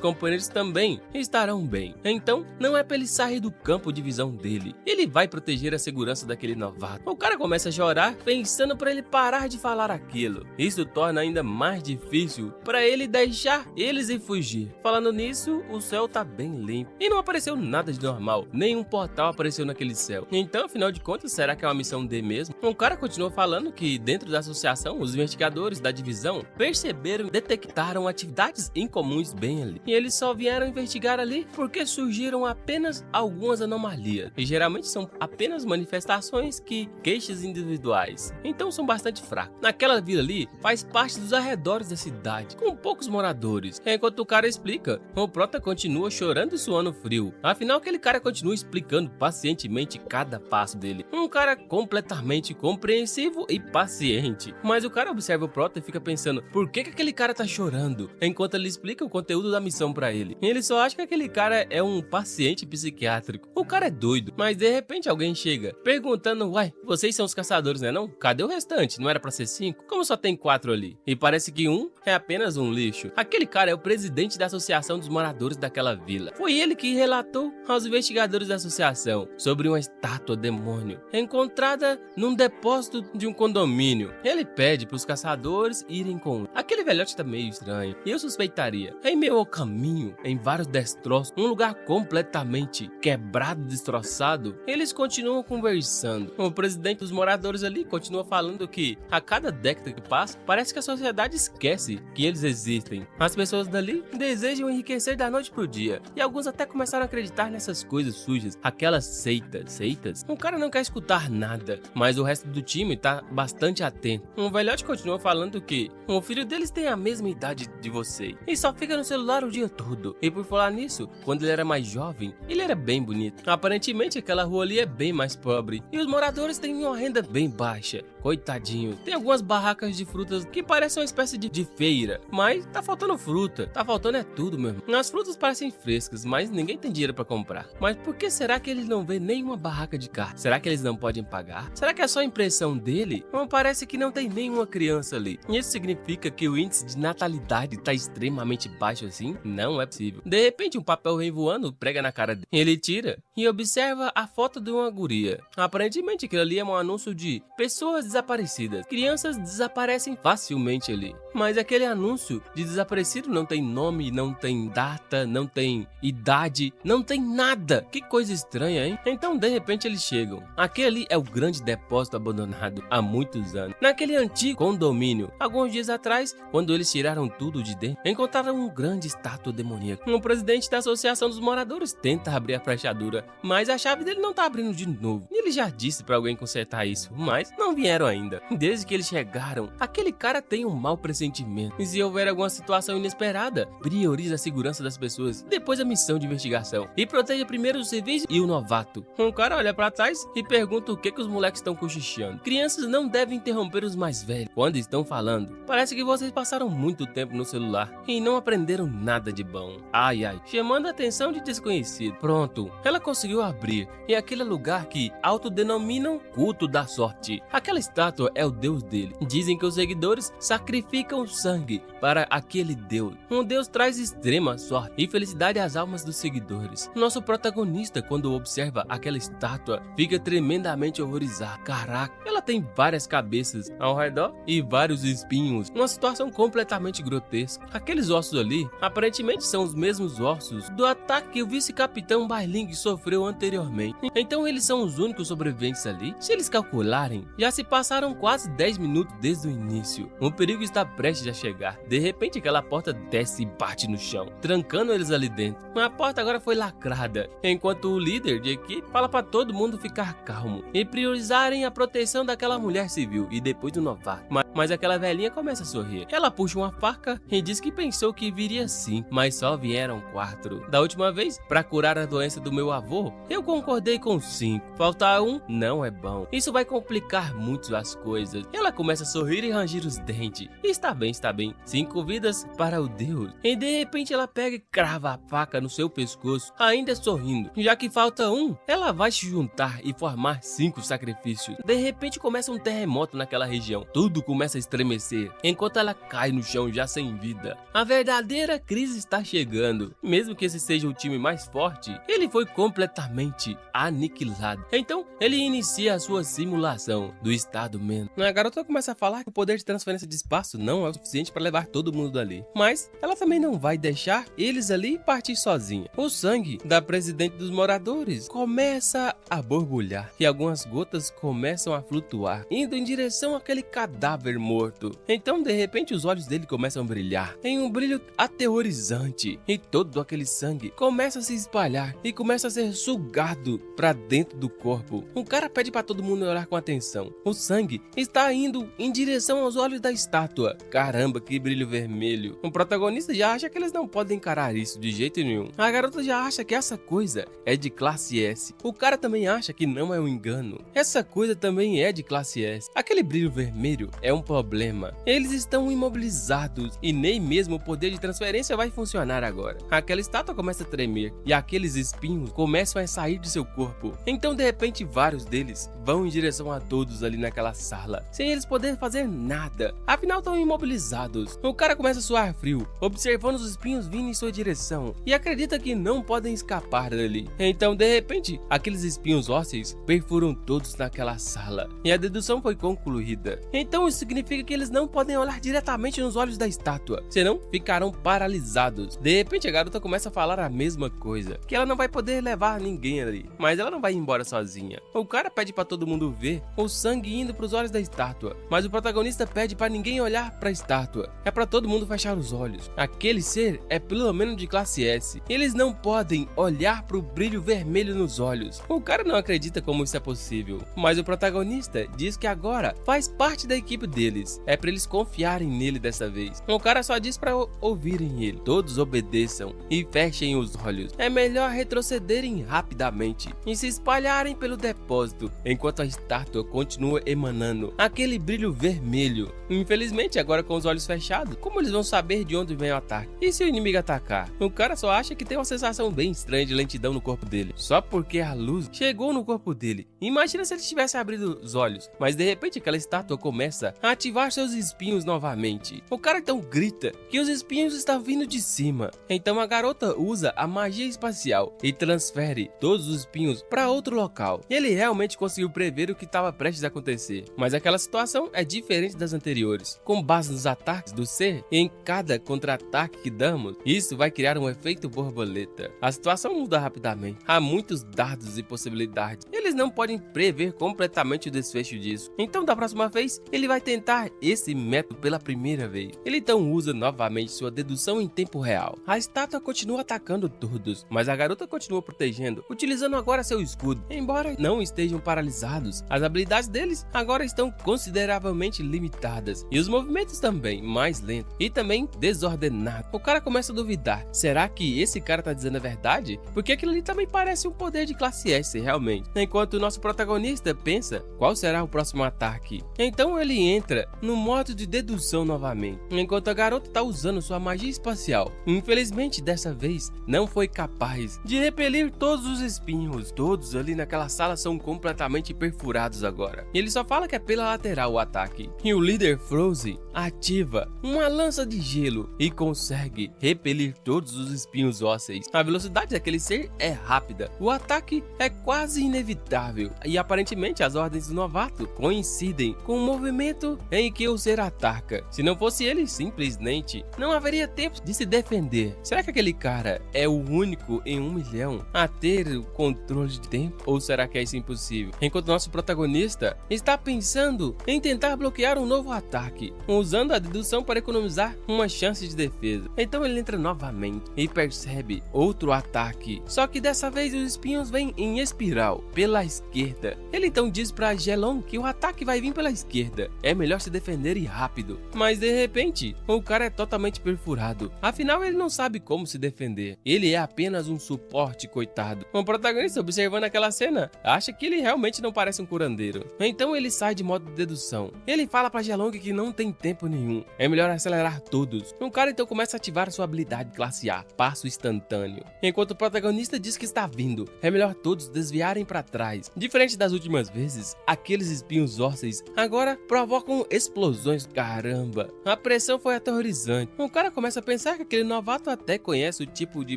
companheiros também estarão bem. Então, não é pra ele sair do campo de visão dele. Ele vai proteger a segurança daquele novato. O cara começa a chorar, pensando pra ele parar de falar aquilo. Isso torna ainda mais difícil pra ele deixar eles e fugir. Falando nisso, o céu tá bem limpo. E não apareceu nada de normal. Nenhum portal apareceu naquele céu. Então, afinal de contas, será que é uma missão D mesmo? O cara continua falando que dentro da associação, os investigadores da divisão perceberam e detectaram atividades incomuns bem ali. E eles só vieram investigar ali porque surgiram apenas algumas anomalias. E geralmente são apenas manifestações que queixas individuais. Então são bastante fracos. Naquela vila ali, faz parte dos arredores da cidade, com poucos moradores. Enquanto o cara explica, o prota continua chorando e suando frio. Afinal, aquele cara continua explicando pacientemente cada passo dele. Um cara completamente compreensivo e paciente. Mas o cara observa o prota e fica pensando, por que aquele cara tá chorando? Enquanto ele explica o conteúdo da missão pra ele. Ele só acha que aquele cara é um paciente psiquiátrico. O cara é doido, mas de repente alguém chega perguntando, uai, vocês são os caçadores, né não? Cadê o restante? Não era pra ser 5? Como só tem 4 ali? E parece que um é apenas um lixo. Aquele cara é o presidente da associação dos moradores daquela vila. Foi ele que relatou aos investigadores da associação sobre uma estátua demônio encontrada num depósito de um condomínio. Ele pede pros caçadores irem com ele. Aquele velhote tá meio estranho, e eu suspeitaria. Em meio ao caminho, em vários destroços, um lugar completamente quebrado, destroçado, eles continuam conversando. O presidente dos moradores ali continua falando que a cada década que passa, parece que a sociedade esquece que eles existem. As pessoas dali desejam enriquecer da noite pro dia, e alguns até começaram a acreditar nessas coisas sujas, aquelas seitas. O cara não quer escutar nada, mas o resto do time tá bastante atento. Um velhote continua falando que o filho deles tem a mesma idade de você e só fica no celular o dia todo. E por falar nisso, quando ele era mais jovem, ele era bem bonito. Aparentemente aquela rua ali é bem mais pobre e os moradores têm uma renda bem baixa. Coitadinho, tem algumas barracas de frutas que parecem uma espécie de feira, mas tá faltando fruta, tá faltando é tudo mesmo. As frutas parecem frescas, mas ninguém tem dinheiro pra comprar. Mas por que será que ele não vê nenhuma barraca de carne? Será que eles não podem pagar? Será que é só impressão dele? Ou parece que não tem nenhuma criança ali? Isso significa que o índice de natalidade tá extremamente baixo assim? Não é possível. De repente um papel vem voando, prega na cara dele. Ele tira e observa a foto de uma guria. Aparentemente aquilo ali é um anúncio de pessoas desaparecidas. Crianças desaparecem facilmente ali. Mas aquele anúncio de desaparecido não tem nome, não tem data, não tem idade, não tem nada. Que coisa estranha, hein? Então de repente eles chegam. Aquele ali é o grande depósito abandonado há muitos anos. Naquele antigo condomínio, alguns dias atrás, quando eles tiraram tudo de dentro, encontraram um grande estátua demoníaca. O presidente da associação dos moradores tenta abrir a fechadura, mas a chave dele não tá abrindo de novo. Ele já disse pra alguém consertar isso, mas não vieram ainda. Desde que eles chegaram, aquele cara tem um mau pressentimento. E se houver alguma situação inesperada, prioriza a segurança das pessoas, depois a missão de investigação, e proteja primeiro os civis e o novato. Um cara olha pra trás e pergunta o que os moleques estão cochichando. Crianças não devem interromper os mais velhos quando estão falando. Parece que vocês passaram muito tempo no celular e não aprenderam nada de bom. Ai, chamando a atenção de desconhecido. Pronto, ela conseguiu abrir, e aquele lugar que autodenominam culto da sorte. Aquela estátua é o deus dele. Dizem que os seguidores sacrificam sangue para aquele deus. Um deus traz extrema sorte e felicidade às almas dos seguidores. Nosso protagonista, quando observa aquela estátua, fica tremendamente horrorizado. Caraca, ela tem várias cabeças ao redor e vários espinhos. Uma situação completamente grotesca. Aqueles ossos ali, aparentemente são os mesmos ossos do ataque que o vice-capitão Bai Ling sofreu anteriormente. Então eles são os únicos sobreviventes ali? Se eles calcularem, já se passaram quase 10 minutos desde o início. O perigo está prestes a chegar. De repente aquela porta desce e bate no chão, trancando eles ali dentro. A porta agora foi lacrada, enquanto o líder de equipe fala para todo mundo ficar calmo e priorizarem a proteção daquela mulher civil e depois do novato. Mas aquela velhinha começa a sorrir. Ela puxa uma faca e diz que pensou que viria sim, mas só vieram 4. Da última vez, para curar a doença do meu avô, eu concordei com 5. Faltar 1 não é bom. Isso vai complicar muito as coisas. Ela começa a sorrir e ranger os dentes. Está bem, está bem. 5 vidas para o deus. E de repente ela pega e crava a faca no seu pescoço, ainda sorrindo. Já que falta 1, ela vai se juntar e formar 5 sacrifícios. De repente começa um terremoto naquela região. Tudo começa a estremecer, enquanto ela cai no chão já sem vida. A verdadeira crise está chegando. Mesmo que esse seja o time mais forte, ele foi completamente aniquilado. Então, ele inicia a sua simulação do estado mental. A garota começa a falar que o poder de transferência de espaço não é o suficiente para levar todo mundo dali. Mas ela também não vai deixar eles ali partir sozinha. O sangue da presidente dos moradores começa a borbulhar e algumas gotas começam a flutuar, indo em direção àquele cadáver morto. Então, de repente, os olhos dele começam a brilhar em um brilho aterrorizante e todo aquele sangue começa a se espalhar e começa a ser sugado para dentro do corpo. O cara pede para todo mundo olhar com atenção. O sangue está indo em direção aos olhos da estátua. Caramba, que brilho vermelho. O protagonista já acha que eles não podem encarar isso de jeito nenhum. A garota já acha que essa coisa é de classe S. O cara também acha que não é um engano. Essa coisa também é de classe S. Aquele brilho vermelho é um problema. Eles estão imobilizados e nem mesmo o poder de transferência vai funcionar agora. Aquela estátua começa a tremer e aqueles espinhos começam a sair de seu corpo. Então, de repente, vários deles vão em direção a todos ali naquela sala, sem eles poderem fazer nada. Afinal, estão imobilizados. O cara começa a suar frio, observando os espinhos vindo em sua direção e acredita que não podem escapar dali. Então, de repente, aqueles espinhos ósseos perfuram todos naquela sala e a dedução foi concluída. Então, isso significa que eles não podem olhar diretamente nos olhos da estátua, senão ficarão paralisados. De repente, a garota começa a falar a mesma coisa, que ela não vai poder levar ninguém ali, mas ela não vai embora sozinha. O cara pede para todo mundo ver o sangue indo para os olhos da estátua, mas o protagonista pede para ninguém olhar para a estátua. É para todo mundo fechar os olhos. Aquele ser é pelo menos de classe S. Eles não podem olhar para o brilho vermelho nos olhos. O cara não acredita como isso é possível, mas o protagonista diz que agora faz parte da equipe deles. É para eles confiarem nele dessa vez. O cara só diz para ouvirem ele. Todos obedeçam e fechem os olhos. É melhor retrocederem rapidamente e se espalharem pelo depósito, enquanto a estátua continua emanando aquele brilho vermelho. Infelizmente, agora com os olhos fechados, como eles vão saber de onde vem o ataque? E se o inimigo atacar? O cara só acha que tem uma sensação bem estranha de lentidão no corpo dele, só porque a luz chegou no corpo dele. Imagina se ele tivesse abrido os olhos, mas de repente aquela estátua começa a ativar seus espinhos novamente. O cara então grita que os espinhos estão vindo de cima. Então a garota usa a magia espacial e transfere todos os espinhos para outro local. Ele realmente conseguiu prever o que estava prestes a acontecer, mas aquela situação é diferente das anteriores. Com base nos ataques do ser, em cada contra-ataque que damos, isso vai criar um efeito borboleta. A situação muda rapidamente. Há muitos dados e possibilidades. Eles não podem prever completamente o desfecho disso. Então, da próxima vez, ele vai tentar esse método pela primeira vez. Ele então usa novamente sua dedução em tempo real. A estátua continua atacando todos, mas a garota continua protegendo, utilizando agora seu escudo. Embora não estejam paralisados, as habilidades deles agora estão consideravelmente limitadas e os movimentos também mais lentos e também desordenados. O cara começa a duvidar, será que esse cara tá dizendo a verdade? Porque aquilo ali também parece um poder de classe S realmente. Enquanto o nosso protagonista pensa qual será o próximo ataque, então ele entra no modo de dedução novamente, enquanto a garota tá usando sua magia espacial. Infelizmente, dessa vez não foi capaz de repelir todos os espinhos. Todos ali naquela sala são completamente perfurados agora. Ele só só fala que é pela lateral o ataque. E o líder Frozen ativa uma lança de gelo e consegue repelir todos os espinhos ósseos. A velocidade daquele ser é rápida. O ataque é quase inevitável e aparentemente as ordens do novato coincidem com o movimento em que o ser ataca. Se não fosse ele, simplesmente não haveria tempo de se defender. Será que aquele cara é o único em 1 milhão a ter o controle de tempo? Ou será que é isso impossível? Enquanto nosso protagonista está pensando em tentar bloquear um novo ataque, usando a dedução para economizar uma chance de defesa. Então ele entra novamente e percebe outro ataque, só que dessa vez os espinhos vêm em espiral pela esquerda. Ele então diz para Gelon que o ataque vai vir pela esquerda, é melhor se defender e rápido. Mas de repente o cara é totalmente perfurado, afinal ele não sabe como se defender, ele é apenas um suporte, coitado. O protagonista, observando aquela cena, acha que ele realmente não parece um curandeiro, então ele sai de modo de dedução. Ele fala para Gelong que não tem tempo nenhum, é melhor acelerar todos. O cara então começa a ativar sua habilidade classe A, passo instantâneo, enquanto o protagonista diz que está vindo, é melhor todos desviarem para trás. Diferente das últimas vezes, aqueles espinhos ósseos agora provocam explosões. Caramba, a pressão foi aterrorizante. O cara começa a pensar que aquele novato até conhece o tipo de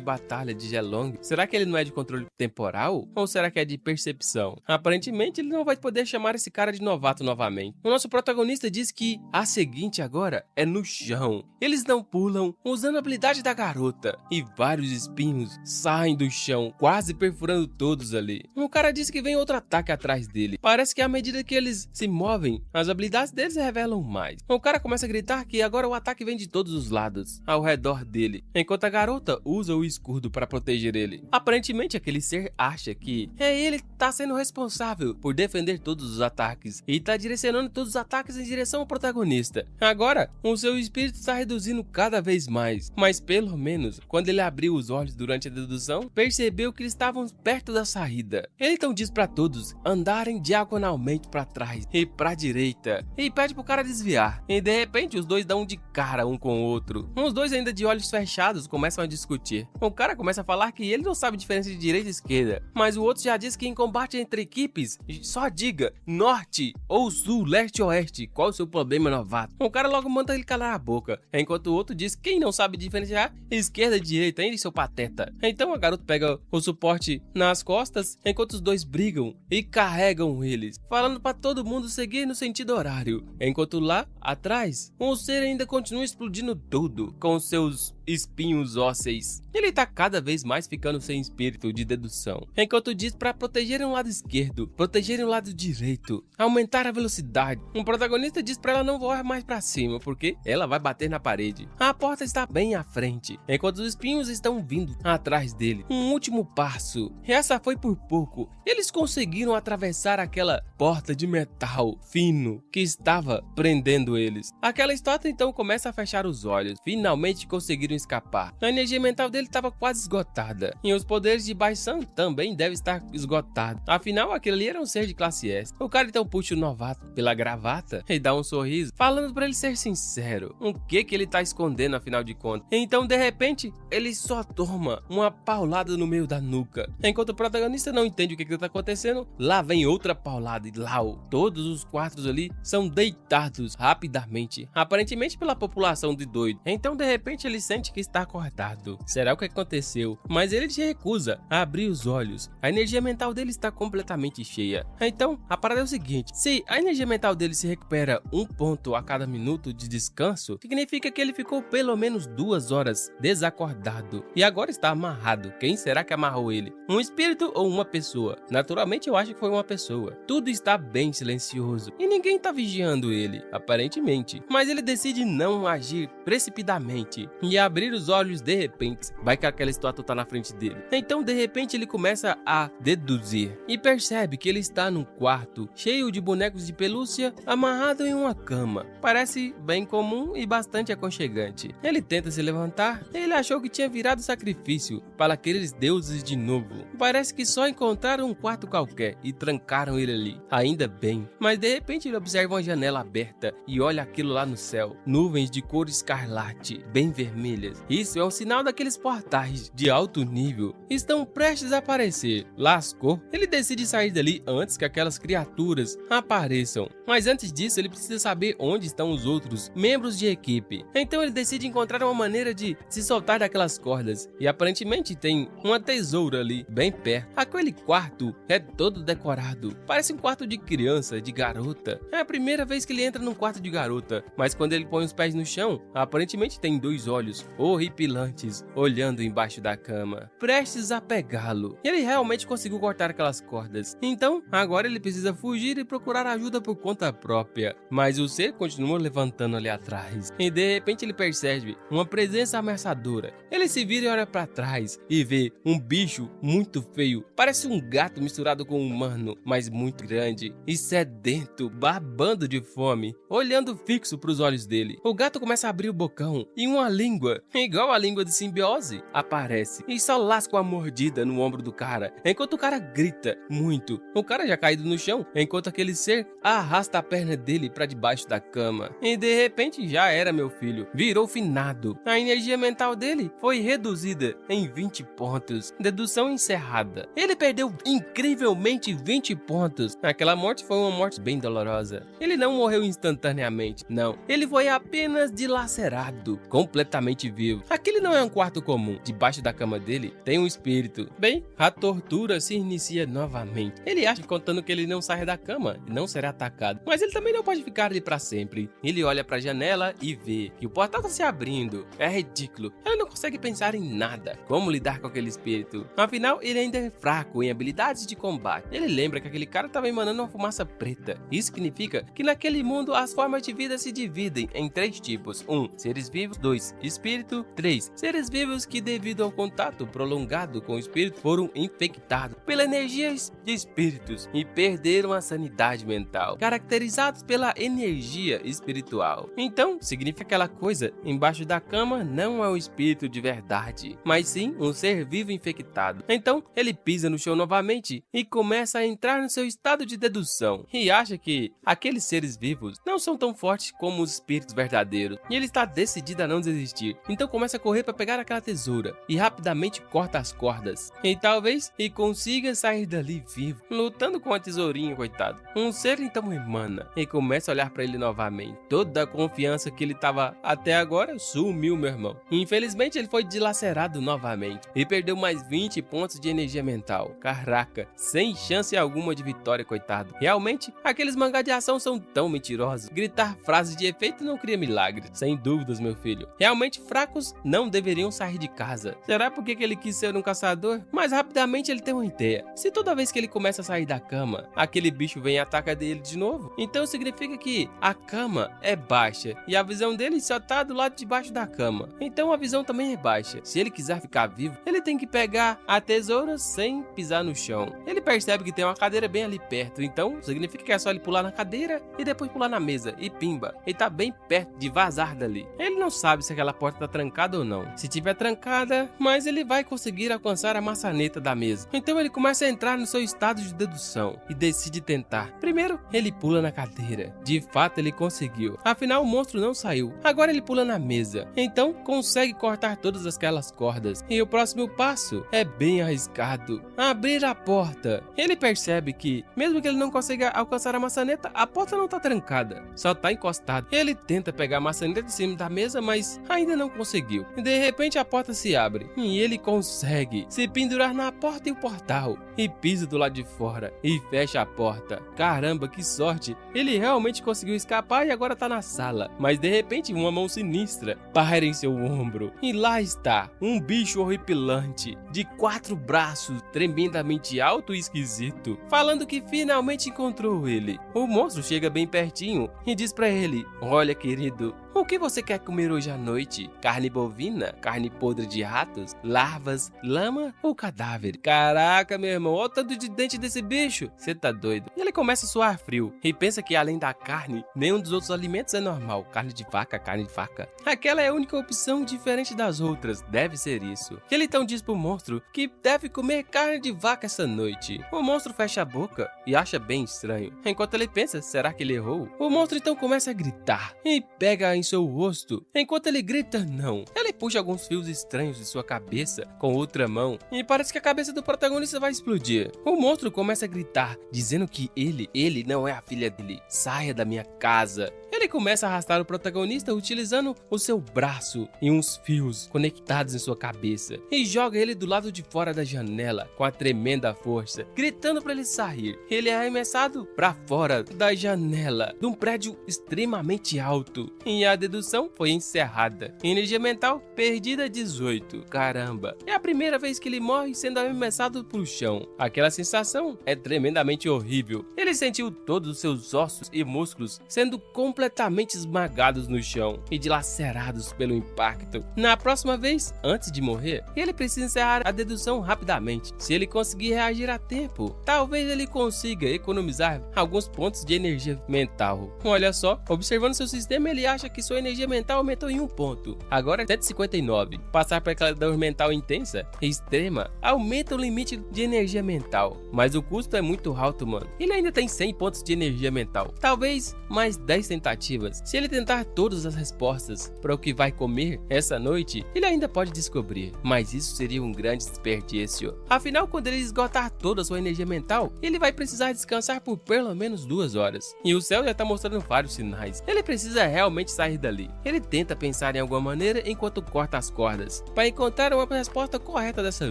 batalha de Gelong. Será que ele não é de controle temporal? Ou será que é de percepção? Aparentemente ele não vai poder chamar esse cara de novato novamente. O nosso protagonista diz que a seguinte agora é no chão. Eles não pulam, usando a habilidade da garota, e vários espinhos saem do chão, quase perfurando todos ali. O cara diz que vem outro ataque atrás dele. Parece que à medida que eles se movem, as habilidades deles revelam mais. O cara começa a gritar que agora o ataque vem de todos os lados, ao redor dele, enquanto a garota usa o escudo para proteger ele. Aparentemente aquele ser acha que ele tá sendo responsável por defender todos os ataques e tá direcionando todos os ataques em direção ao protagonista. Agora, o seu espírito está reduzindo cada vez mais, mas pelo menos, quando ele abriu os olhos durante a dedução, percebeu que eles estavam perto da saída. Ele então diz para todos andarem diagonalmente para trás e para direita e pede pro cara desviar. E de repente os dois dão de cara um com o outro. Os dois ainda de olhos fechados começam a discutir. O cara começa a falar que ele não sabe a diferença de direita e esquerda, mas o outro já diz que em combate entre equipes, só diga norte ou sul, leste ou oeste, qual o seu problema, novato? O cara logo manda ele calar a boca, enquanto o outro diz que quem não sabe diferenciar esquerda e direita, ainda seu pateta. Então a garota pega o suporte nas costas, enquanto os dois brigam e carregam eles, falando para todo mundo seguir no sentido horário, enquanto lá atrás, o ser ainda continua explodindo tudo com seus espinhos ósseos. Ele tá cada vez mais ficando sem espírito de dedução, enquanto diz para protegerem o lado esquerdo, protegerem o lado direito, aumentar a velocidade. Um protagonista diz para ela não voar mais para cima, porque ela vai bater na parede. A porta está bem à frente, enquanto os espinhos estão vindo atrás dele. Um último passo, e essa foi por pouco. Eles conseguiram atravessar aquela porta de metal fino que estava prendendo eles. Aquela estátua então começa a fechar os olhos, finalmente conseguiram escapar. A energia mental dele estava quase esgotada, e os poderes de Baisan também devem estar esgotados. Afinal, aquele ali era um ser de classe S. O cara então puxa o novato pela gravata e dá um sorriso, falando para ele ser sincero. O que ele tá escondendo afinal de contas? Então, de repente, ele só toma uma paulada no meio da nuca. Enquanto o protagonista não entende o que tá acontecendo, lá vem outra paulada e lau. Todos os quatro ali são deitados rapidamente, aparentemente pela população de doido. Então, de repente, ele sente que está acordado. Será o que aconteceu? Mas ele se recusa a abrir os olhos. A energia mental dele está completamente cheia. Então, a parada é o seguinte: se a energia mental dele se recupera 1 ponto a cada minuto de descanso, significa que ele ficou pelo menos 2 horas desacordado e agora está amarrado. Quem será que amarrou ele? Um espírito ou uma pessoa? Naturalmente eu acho que foi uma pessoa. Tudo está bem silencioso e ninguém está vigiando ele, aparentemente. Mas ele decide não agir precipitadamente e abrir os olhos de repente. Vai que aquela estátua tá na frente dele. Então de repente ele começa a deduzir e percebe que ele está num quarto cheio de bonecos de pelúcia amarrado em uma cama. Parece bem comum e bastante aconchegante. Ele tenta se levantar e ele achou que tinha virado sacrifício para aqueles deuses de novo. Parece que só encontraram um quarto qualquer e trancaram ele ali. Ainda bem. Mas de repente ele observa uma janela aberta e olha aquilo lá no céu. Nuvens de cor escarlate, bem vermelha. vermelhas. Isso é um sinal daqueles portais de alto nível estão prestes a aparecer. Lascou. Ele decide sair dali antes que aquelas criaturas apareçam. Mas antes disso, ele precisa saber onde estão os outros membros de equipe. Então ele decide encontrar uma maneira de se soltar daquelas cordas. E aparentemente tem uma tesoura ali, bem perto. Aquele quarto é todo decorado. Parece um quarto de criança, de garota. É a primeira vez que ele entra num quarto de garota. Mas quando ele põe os pés no chão, aparentemente tem dois olhos horripilantes olhando embaixo da cama, prestes a pegá-lo. Ele realmente conseguiu cortar aquelas cordas. Então, agora ele precisa fugir e procurar ajuda por conta própria. Mas o ser continua levantando ali atrás. E de repente ele percebe uma presença ameaçadora. Ele se vira e olha para trás e vê um bicho muito feio. Parece um gato misturado com um humano, mas muito grande e sedento, babando de fome, olhando fixo para os olhos dele. O gato começa a abrir o bocão e uma língua, igual a língua de simbiose, aparece e só lasca uma mordida no ombro do cara, enquanto o cara grita muito. O cara já caído no chão, enquanto aquele ser arrasta a perna dele para debaixo da cama. E de repente já era, meu filho, virou finado. A energia mental dele foi reduzida em 20 pontos. Dedução encerrada. Ele perdeu incrivelmente 20 pontos. Aquela morte foi uma morte bem dolorosa. Ele não morreu instantaneamente, não. Ele foi apenas dilacerado, completamente vivo. Aquele não é um quarto comum. Debaixo da cama dele tem um espírito. Bem, a tortura se inicia novamente. Ele acha que contando que ele não sai da cama, não será atacado. Mas ele também não pode ficar ali para sempre. Ele olha para a janela e vê que o portal está se abrindo. É ridículo. Ele não consegue pensar em nada. Como lidar com aquele espírito? Afinal, ele ainda é fraco em habilidades de combate. Ele lembra que aquele cara estava emanando uma fumaça preta. Isso significa que naquele mundo as formas de vida se dividem em 3 tipos. 1. Seres vivos. 2. Espírito. 3. Seres vivos que devido ao contato prolongado com o espírito foram infectados pela energia de espíritos e perderam a sanidade mental, caracterizados pela energia espiritual. Então, significa que aquela coisa embaixo da cama não é um espírito de verdade, mas sim um ser vivo infectado. Então, ele pisa no chão novamente e começa a entrar no seu estado de dedução e acha que aqueles seres vivos não são tão fortes como os espíritos verdadeiros. E ele está decidido a não desistir. Então começa a correr para pegar aquela tesoura e rapidamente corta as cordas. E talvez consiga sair dali vivo, lutando com a tesourinha, coitado. Um ser então emana e começa a olhar para ele novamente. Toda a confiança que ele estava até agora sumiu, meu irmão. Infelizmente ele foi dilacerado novamente e perdeu mais 20 pontos de energia mental. Caraca, sem chance alguma de vitória, coitado. Realmente, aqueles mangá de ação são tão mentirosos. Gritar frases de efeito não cria milagres. Sem dúvidas, meu filho. Realmente fracos não deveriam sair de casa. Será porque ele quis ser um caçador? Mas rapidamente ele tem uma ideia. Se toda vez que ele começa a sair da cama, aquele bicho vem e ataca dele de novo, então significa que a cama é baixa e a visão dele só tá do lado de baixo da cama. Então a visão também é baixa. Se ele quiser ficar vivo, ele tem que pegar a tesoura sem pisar no chão. Ele percebe que tem uma cadeira bem ali perto, então significa que é só ele pular na cadeira e depois pular na mesa e pimba. Ele tá bem perto de vazar dali. Ele não sabe se aquela porta tá trancada ou não. Se tiver trancada, mas ele vai conseguir alcançar a maçaneta da mesa. Então ele começa a entrar no seu estado de dedução e decide tentar. Primeiro, ele pula na cadeira. De fato, ele conseguiu. Afinal, o monstro não saiu. Agora ele pula na mesa. Então, consegue cortar todas aquelas cordas. E o próximo passo é bem arriscado. Abrir a porta. Ele percebe que, mesmo que ele não consiga alcançar a maçaneta, a porta não tá trancada. Só tá encostada. Ele tenta pegar a maçaneta de cima da mesa, mas ainda não conseguiu. E de repente a porta se abre. E ele consegue se pendurar na porta e o portal. E pisa do lado de fora. E fecha a porta. Caramba, que sorte. Ele realmente conseguiu escapar e agora tá na sala. Mas de repente uma mão sinistra paira em seu ombro. E lá está, um bicho horripilante, de 4 braços, tremendamente alto e esquisito, falando que finalmente encontrou ele. O monstro chega bem pertinho e diz pra ele: olha, querido, o que você quer comer hoje à noite? Carne bovina? Carne podre de ratos? Larvas? Lama ou cadáver? Caraca, meu irmão, olha o tanto de dente desse bicho. Você tá doido? E ele começa a suar frio e pensa que além da carne, nenhum dos outros alimentos é normal. Carne de vaca, carne de vaca. Aquela é a única opção diferente das outras. Deve ser isso. Ele então diz pro monstro que deve comer carne de vaca essa noite. O monstro fecha a boca e acha bem estranho. Enquanto ele pensa, será que ele errou? O monstro então começa a gritar e pega em seu rosto. Enquanto ele grita não, ele puxa alguns fios estranhos de sua cabeça com outra mão e parece que a cabeça do protagonista vai explodir. O monstro começa a gritar, dizendo que ele não é a filha dele. Saia da minha casa. Ele começa a arrastar o protagonista utilizando o seu braço e uns fios conectados em sua cabeça e joga ele do lado de fora da janela com a tremenda força, gritando para ele sair. Ele é arremessado para fora da janela de um prédio extremamente alto e a dedução foi encerrada. Energia mental perdida 18. Caramba, é a primeira vez que ele morre sendo arremessado pro chão. Aquela sensação é tremendamente horrível. Ele sentiu todos os seus ossos e músculos sendo completamente esmagados no chão e dilacerados pelo impacto. Na próxima vez, antes de morrer, ele precisa encerrar a dedução rapidamente. Se ele conseguir reagir a tempo, talvez ele consiga economizar alguns pontos de energia mental. Olha só, observando seu sistema, ele acha que sua energia mental aumentou em 1 ponto. Agora é 159. Passar por aquela dor mental intensa e extrema aumenta o limite de energia mental, mas o custo é muito alto, mano. Ele ainda tem 100 pontos de energia mental. Talvez mais 10 tentativas. Se ele tentar todas as respostas para o que vai comer essa noite, ele ainda pode descobrir, mas isso seria um grande desperdício. Afinal, quando ele esgotar toda a sua energia mental, ele vai precisar descansar por pelo menos 2 horas. E o céu já está mostrando vários sinais. Ele precisa realmente sair dali. Ele tenta pensar em alguma maneira enquanto corta as cordas, para encontrar uma resposta correta dessa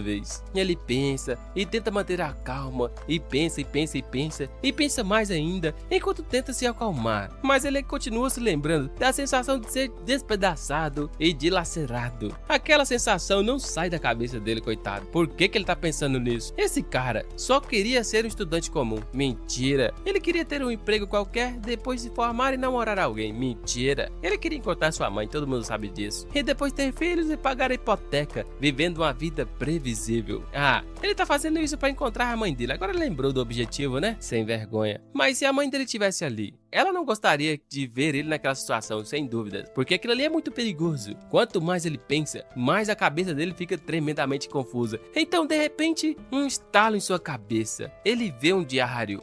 vez. Ele pensa e tenta manter a calma, e pensa e pensa mais ainda, enquanto tenta se acalmar. Mas ele continua se lembrando da sensação de ser despedaçado e dilacerado. Aquela sensação não sai da cabeça dele, coitado. Por que ele tá pensando nisso? Esse cara só queria ser um estudante comum. Mentira. Ele queria ter um emprego qualquer, depois se formar e namorar alguém. Mentira. Ele queria encontrar sua mãe, todo mundo sabe disso. E depois ter filhos e pagar a hipoteca, vivendo uma vida previsível. Ah, ele tá fazendo isso para encontrar a mãe dele. Agora lembrou do objetivo, né? Sem vergonha. Mas se a mãe dele estivesse ali, ela não gostaria de ver ele naquela situação, sem dúvidas, porque aquilo ali é muito perigoso. Quanto mais ele pensa, mais a cabeça dele fica tremendamente confusa. Então, de repente, um estalo em sua cabeça. Ele vê um diário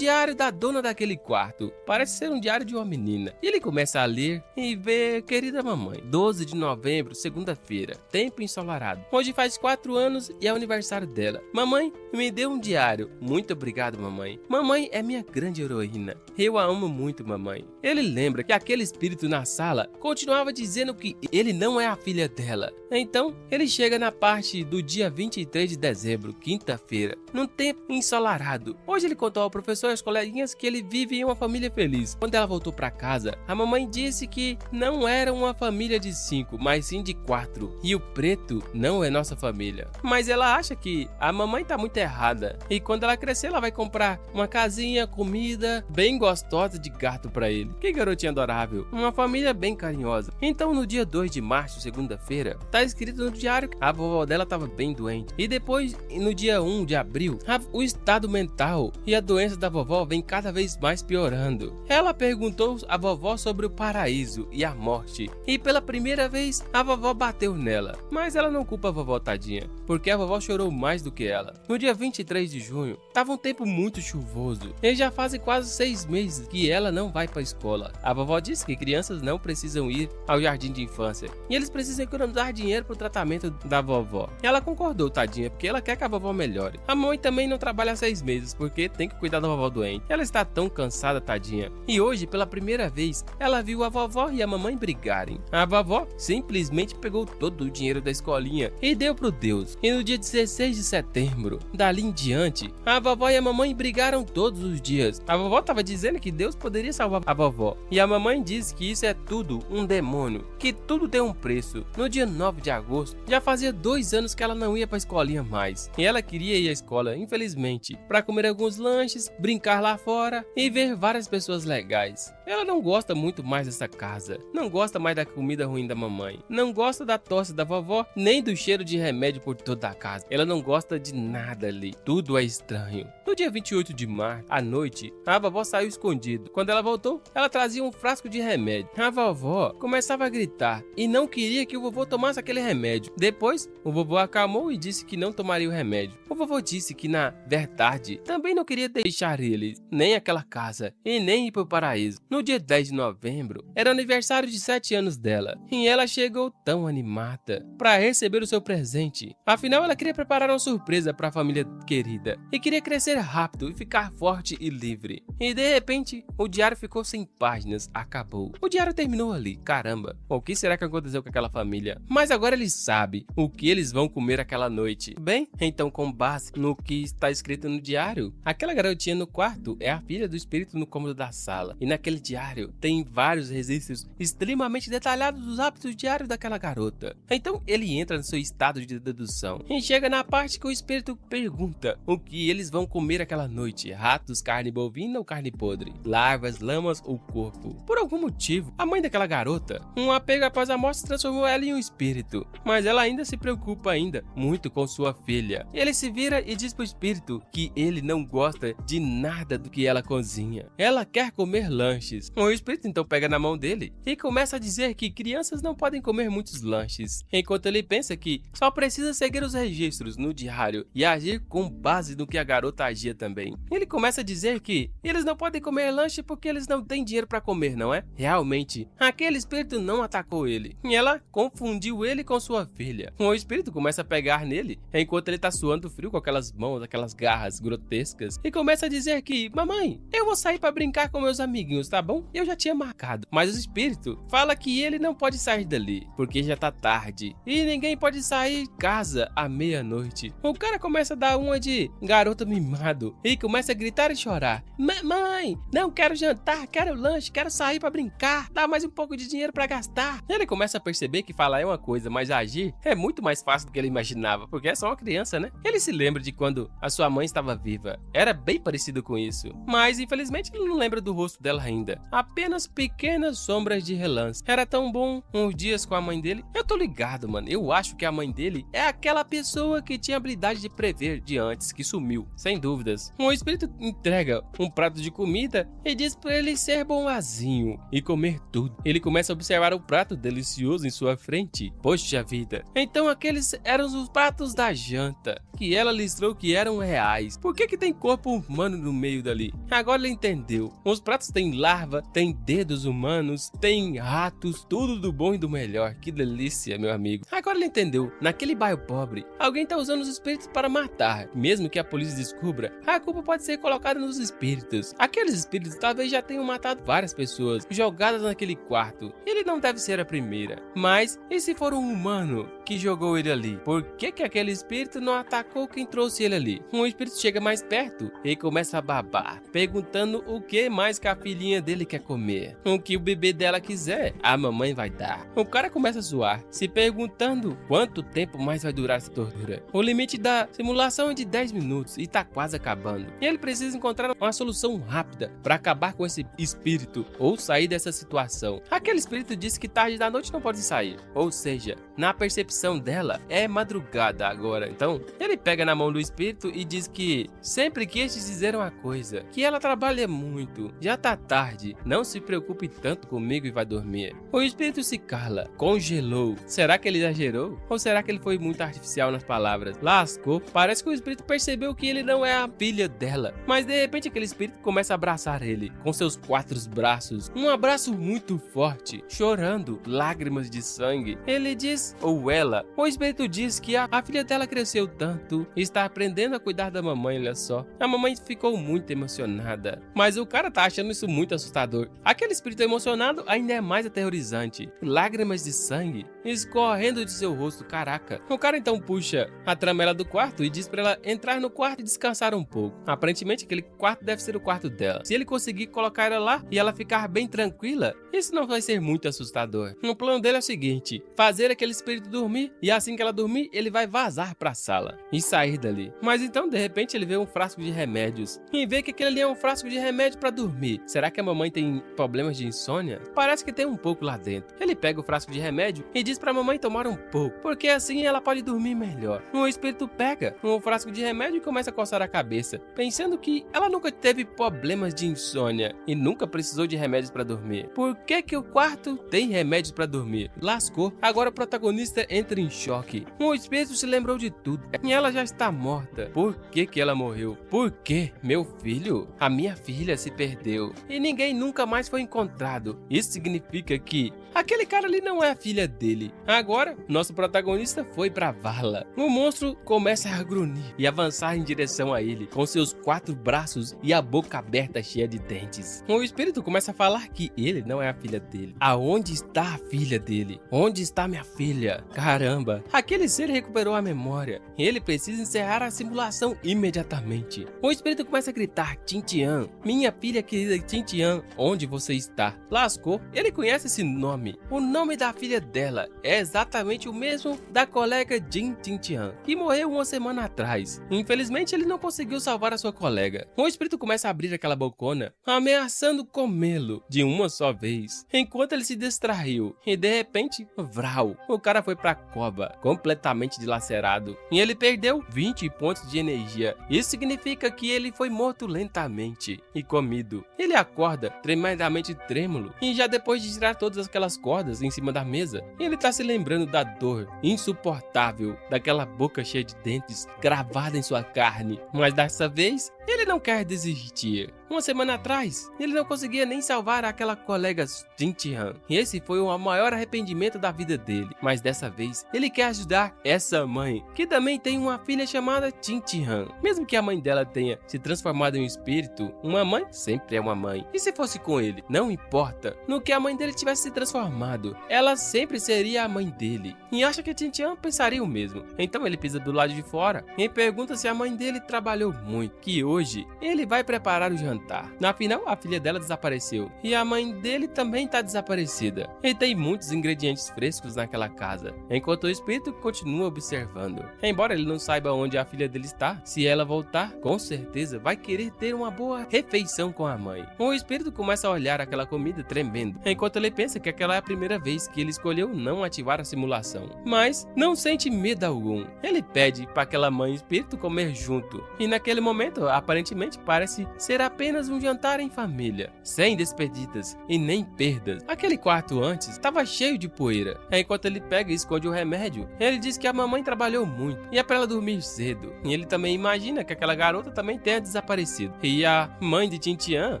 da dona daquele quarto. Parece ser um diário de uma menina. E ele começa a ler e vê: querida mamãe, 12 de novembro, segunda-feira, tempo ensolarado. Hoje faz 4 anos e é o aniversário dela. Mamãe, me deu um diário. Muito obrigado, mamãe. Mamãe é minha grande heroína. Eu a amo muito, mamãe. Ele lembra que aquele espírito na sala continuava dizendo que ele não é a filha dela. Então, ele chega na parte do dia 23 de dezembro, quinta-feira, num tempo ensolarado. Hoje ele contou ao professor e às coleguinhas que ele vive em uma família feliz. Quando ela voltou para casa, a mamãe disse que não era uma família de 5, mas sim de 4. E o preto não é nossa família. Mas ela acha que a mamãe tá muito errada. E quando ela crescer, ela vai comprar uma casinha, comida bem gostosa de gato para ele. Que garotinha adorável. Uma família bem carinhosa. Então, no dia 2 de março, segunda-feira, tá escrito no diário que a vovó dela estava bem doente. E depois, no dia 1 de abril, o estado mental e a doença da vovó vem cada vez mais piorando. Ela perguntou à vovó sobre o paraíso e a morte. E pela primeira vez, a vovó bateu nela. Mas ela não culpa a vovó, tadinha, porque a vovó chorou mais do que ela. No dia 23 de junho, tava um tempo muito chuvoso. E já fazem quase 6 meses que ela não vai para a escola. A vovó disse que crianças não precisam ir ao jardim de infância e eles precisam economizar dinheiro para o tratamento da vovó. Ela concordou, tadinha, porque ela quer que a vovó melhore. A mãe também não trabalha há 6 meses porque tem que cuidar da vovó doente. Ela está tão cansada, tadinha. E hoje, pela primeira vez, ela viu a vovó e a mamãe brigarem. A vovó simplesmente pegou todo o dinheiro da escolinha e deu pro Deus. E no dia 16 de setembro, dali em diante, a vovó e a mamãe brigaram todos os dias. A vovó estava dizendo que Deus poderia salvar a vovó. E a mamãe disse que isso é tudo um demônio, que tudo tem um preço. No dia 9 de agosto, já fazia 2 anos que ela não ia pra escolinha mais. E ela queria ir à escola, infelizmente, para comer alguns lanches, brincar lá fora e ver várias pessoas legais. Ela não gosta muito mais dessa casa, não gosta mais da comida ruim da mamãe, não gosta da tosse da vovó, nem do cheiro de remédio por toda a casa. Ela não gosta de nada ali, tudo é estranho. No dia 28 de março, à noite, a vovó saiu escondido. Quando ela voltou, ela trazia um frasco de remédio. A vovó começava a gritar e não queria que o vovô tomasse aquele remédio. Depois, o vovô acalmou e disse que não tomaria o remédio. O vovô disse que, na verdade, também não queria deixar ele, nem aquela casa, e nem ir para o paraíso. No No dia 10 de novembro, era o aniversário de 7 anos dela, e ela chegou tão animada para receber o seu presente. Afinal, ela queria preparar uma surpresa para a família querida, e queria crescer rápido e ficar forte e livre. E de repente, o diário ficou sem páginas, acabou. O diário terminou ali, caramba, o que será que aconteceu com aquela família? Mas agora eles sabem o que eles vão comer aquela noite. Bem, então com base no que está escrito no diário, aquela garotinha no quarto é a filha do espírito no cômodo da sala. E naquele diário tem vários registros extremamente detalhados dos hábitos diários daquela garota. Então ele entra no seu estado de dedução e chega na parte que o espírito pergunta o que eles vão comer aquela noite: ratos, carne bovina ou carne podre, larvas, lamas ou corpo. Por algum motivo, a mãe daquela garota, um apego após a morte, transformou ela em um espírito, mas ela ainda se preocupa muito com sua filha. Ele se vira e diz pro espírito que ele não gosta de nada do que ela cozinha. Ela quer comer lanches. O espírito então pega na mão dele e começa a dizer que crianças não podem comer muitos lanches, enquanto ele pensa que só precisa seguir os registros no diário e agir com base no que a garota agia também. Ele começa a dizer que eles não podem comer lanche porque eles não têm dinheiro para comer, não é? Realmente, aquele espírito não atacou ele, e ela confundiu ele com sua filha. O espírito começa a pegar nele enquanto ele tá suando frio com aquelas mãos, aquelas garras grotescas, e começa a dizer que: mamãe, eu vou sair para brincar com meus amiguinhos, tá bom? Eu já tinha marcado. Mas o espírito fala que ele não pode sair dali porque já tá tarde e ninguém pode sair de casa à meia-noite. O cara começa a dar uma de garoto mimado e começa a gritar e chorar: mãe, não quero jantar, quero lanche, quero sair para brincar, dá mais um pouco de dinheiro para gastar. Ele começa a perceber que falar é uma coisa, mas agir é muito mais fácil do que ele imaginava, porque é só uma criança, né? Ele se lembra de quando a sua mãe estava viva. Era bem parecido com isso, mas infelizmente ele não lembra do rosto dela ainda. Apenas pequenas sombras de relance. Era tão bom uns dias com a mãe dele. Eu tô ligado, mano. Eu acho que a mãe dele é aquela pessoa que tinha habilidade de prever de antes, que sumiu, sem dúvidas. O espírito entrega um prato de comida e diz pra ele ser bonzinho e comer tudo. Ele começa a observar o prato delicioso em sua frente. Poxa vida. Então aqueles eram os pratos da janta, que ela listrou que eram reais. Por que tem corpo humano no meio dali? Agora ele entendeu. Os pratos têm larva, tem dedos humanos, tem ratos, tudo do bom e do melhor. Que delícia, meu amigo. Agora ele entendeu. Naquele bairro pobre, alguém tá usando os espíritos para matar. Mesmo que a polícia descubra, a culpa pode ser colocada nos espíritos. Aqueles espíritos talvez já tenham matado várias pessoas jogadas naquele quarto. Ele não deve ser a primeira. Mas, e se for um humano que jogou ele ali? Por que aquele espírito não atacou quem trouxe ele ali? Um espírito chega mais perto e começa a babar, perguntando o que mais que a filhinha dele quer comer. O que o bebê dela quiser, a mamãe vai dar. O cara começa a zoar, se perguntando quanto tempo mais vai durar essa tortura. O limite da simulação é de 10 minutos e tá quase acabando. E ele precisa encontrar uma solução rápida para acabar com esse espírito ou sair dessa situação. Aquele espírito disse que tarde da noite não pode sair, ou seja, na percepção dela é madrugada agora. Então ele pega na mão do espírito e diz que sempre quis dizer uma coisa, que ela trabalha muito, já tá tarde, não se preocupe tanto comigo e vai dormir. O espírito se cala, congelou. Será que ele exagerou? Ou será que ele foi muito artificial nas palavras? Lascou. Parece que o espírito percebeu que ele não é a filha dela, mas de repente aquele espírito começa a abraçar ele com seus 4 braços, um abraço muito forte, chorando lágrimas de sangue. Ele diz, ou ela, o espírito diz que a filha dela cresceu tanto e está aprendendo a cuidar da mamãe, olha só. A mamãe ficou muito emocionada, mas o cara tá achando isso muito assustador. Aquele espírito emocionado ainda é mais aterrorizante. Lágrimas de sangue escorrendo de seu rosto, caraca. O cara então puxa a tramela do quarto e diz pra ela entrar no quarto e descansar um pouco. Aparentemente aquele quarto deve ser o quarto dela. Se ele conseguir colocar ela lá e ela ficar bem tranquila, isso não vai ser muito assustador. O plano dele é o seguinte: fazer aquele espírito dormir, e assim que ela dormir, ele vai vazar pra sala e sair dali. Mas então de repente ele vê um frasco de remédios e vê que aquele ali é um frasco de remédio pra dormir. Será que a mamãe tem problemas de insônia? Parece que tem um pouco lá dentro. Ele pega o frasco de remédio e diz pra mamãe tomar um pouco, porque assim ela pode dormir melhor. O espírito pega um frasco de remédio e começa a coçar a cabeça, pensando que ela nunca teve problemas de insônia e nunca precisou de remédios pra dormir. Por que o quarto tem remédios pra dormir? Lascou. Agora o protagonista entra entra em choque. O espírito se lembrou de tudo e ela já está morta. Por que ela morreu? Por que, meu filho? A minha filha se perdeu e ninguém nunca mais foi encontrado. Isso significa que aquele cara ali não é a filha dele. Agora, nosso protagonista foi pra vala. O monstro começa a grunhir e avançar em direção a ele, com seus 4 braços e a boca aberta cheia de dentes. O espírito começa a falar que ele não é a filha dele. Aonde está a filha dele? Onde está minha filha? Caramba, aquele ser recuperou a memória. Ele precisa encerrar a simulação imediatamente. O espírito começa a gritar: Tintian, minha filha querida Tintian, onde você está? Lascou, ele conhece esse nome. O nome da filha dela é exatamente o mesmo da colega Jin Tintian, que morreu uma semana atrás. Infelizmente, ele não conseguiu salvar a sua colega. O espírito começa a abrir aquela bocona, ameaçando comê-lo de uma só vez, enquanto ele se distraiu. E de repente, vral, o cara foi pra cova, completamente dilacerado. E ele perdeu 20 pontos de energia. Isso significa que ele foi morto lentamente e comido. Ele acorda tremendamente trêmulo e já depois de tirar todas aquelas cordas em cima da mesa, ele tá se lembrando da dor insuportável daquela boca cheia de dentes gravada em sua carne. Mas dessa vez, ele não quer desistir. Uma semana atrás, ele não conseguia nem salvar aquela colega Tintian. E esse foi o maior arrependimento da vida dele. Mas dessa vez, ele quer ajudar essa mãe, que também tem uma filha chamada Tintian. Mesmo que a mãe dela tenha se transformado em um espírito, uma mãe sempre é uma mãe. E se fosse com ele, não importa no que a mãe dele tivesse se transformado, ela sempre seria a mãe dele. E acha que Tintian pensaria o mesmo. Então ele pisa do lado de fora e pergunta se a mãe dele trabalhou muito, que hoje ele vai preparar o jantar. Afinal, a filha dela desapareceu e a mãe dele também está desaparecida. E tem muitos ingredientes frescos naquela casa, enquanto o espírito continua observando. Embora ele não saiba onde a filha dele está, se ela voltar, com certeza vai querer ter uma boa refeição com a mãe. O espírito começa a olhar aquela comida tremendo, enquanto ele pensa que aquela é a primeira vez que ele escolheu não ativar a simulação. Mas não sente medo algum. Ele pede para aquela mãe espírito comer junto. E naquele momento, aparentemente, parece ser apenas um jantar em família, sem despedidas e nem perdas. Aquele quarto antes estava cheio de poeira. Enquanto ele pega e esconde o remédio, ele diz que a mamãe trabalhou muito e é para ela dormir cedo. E ele também imagina que aquela garota também tenha desaparecido. E a mãe de Tintian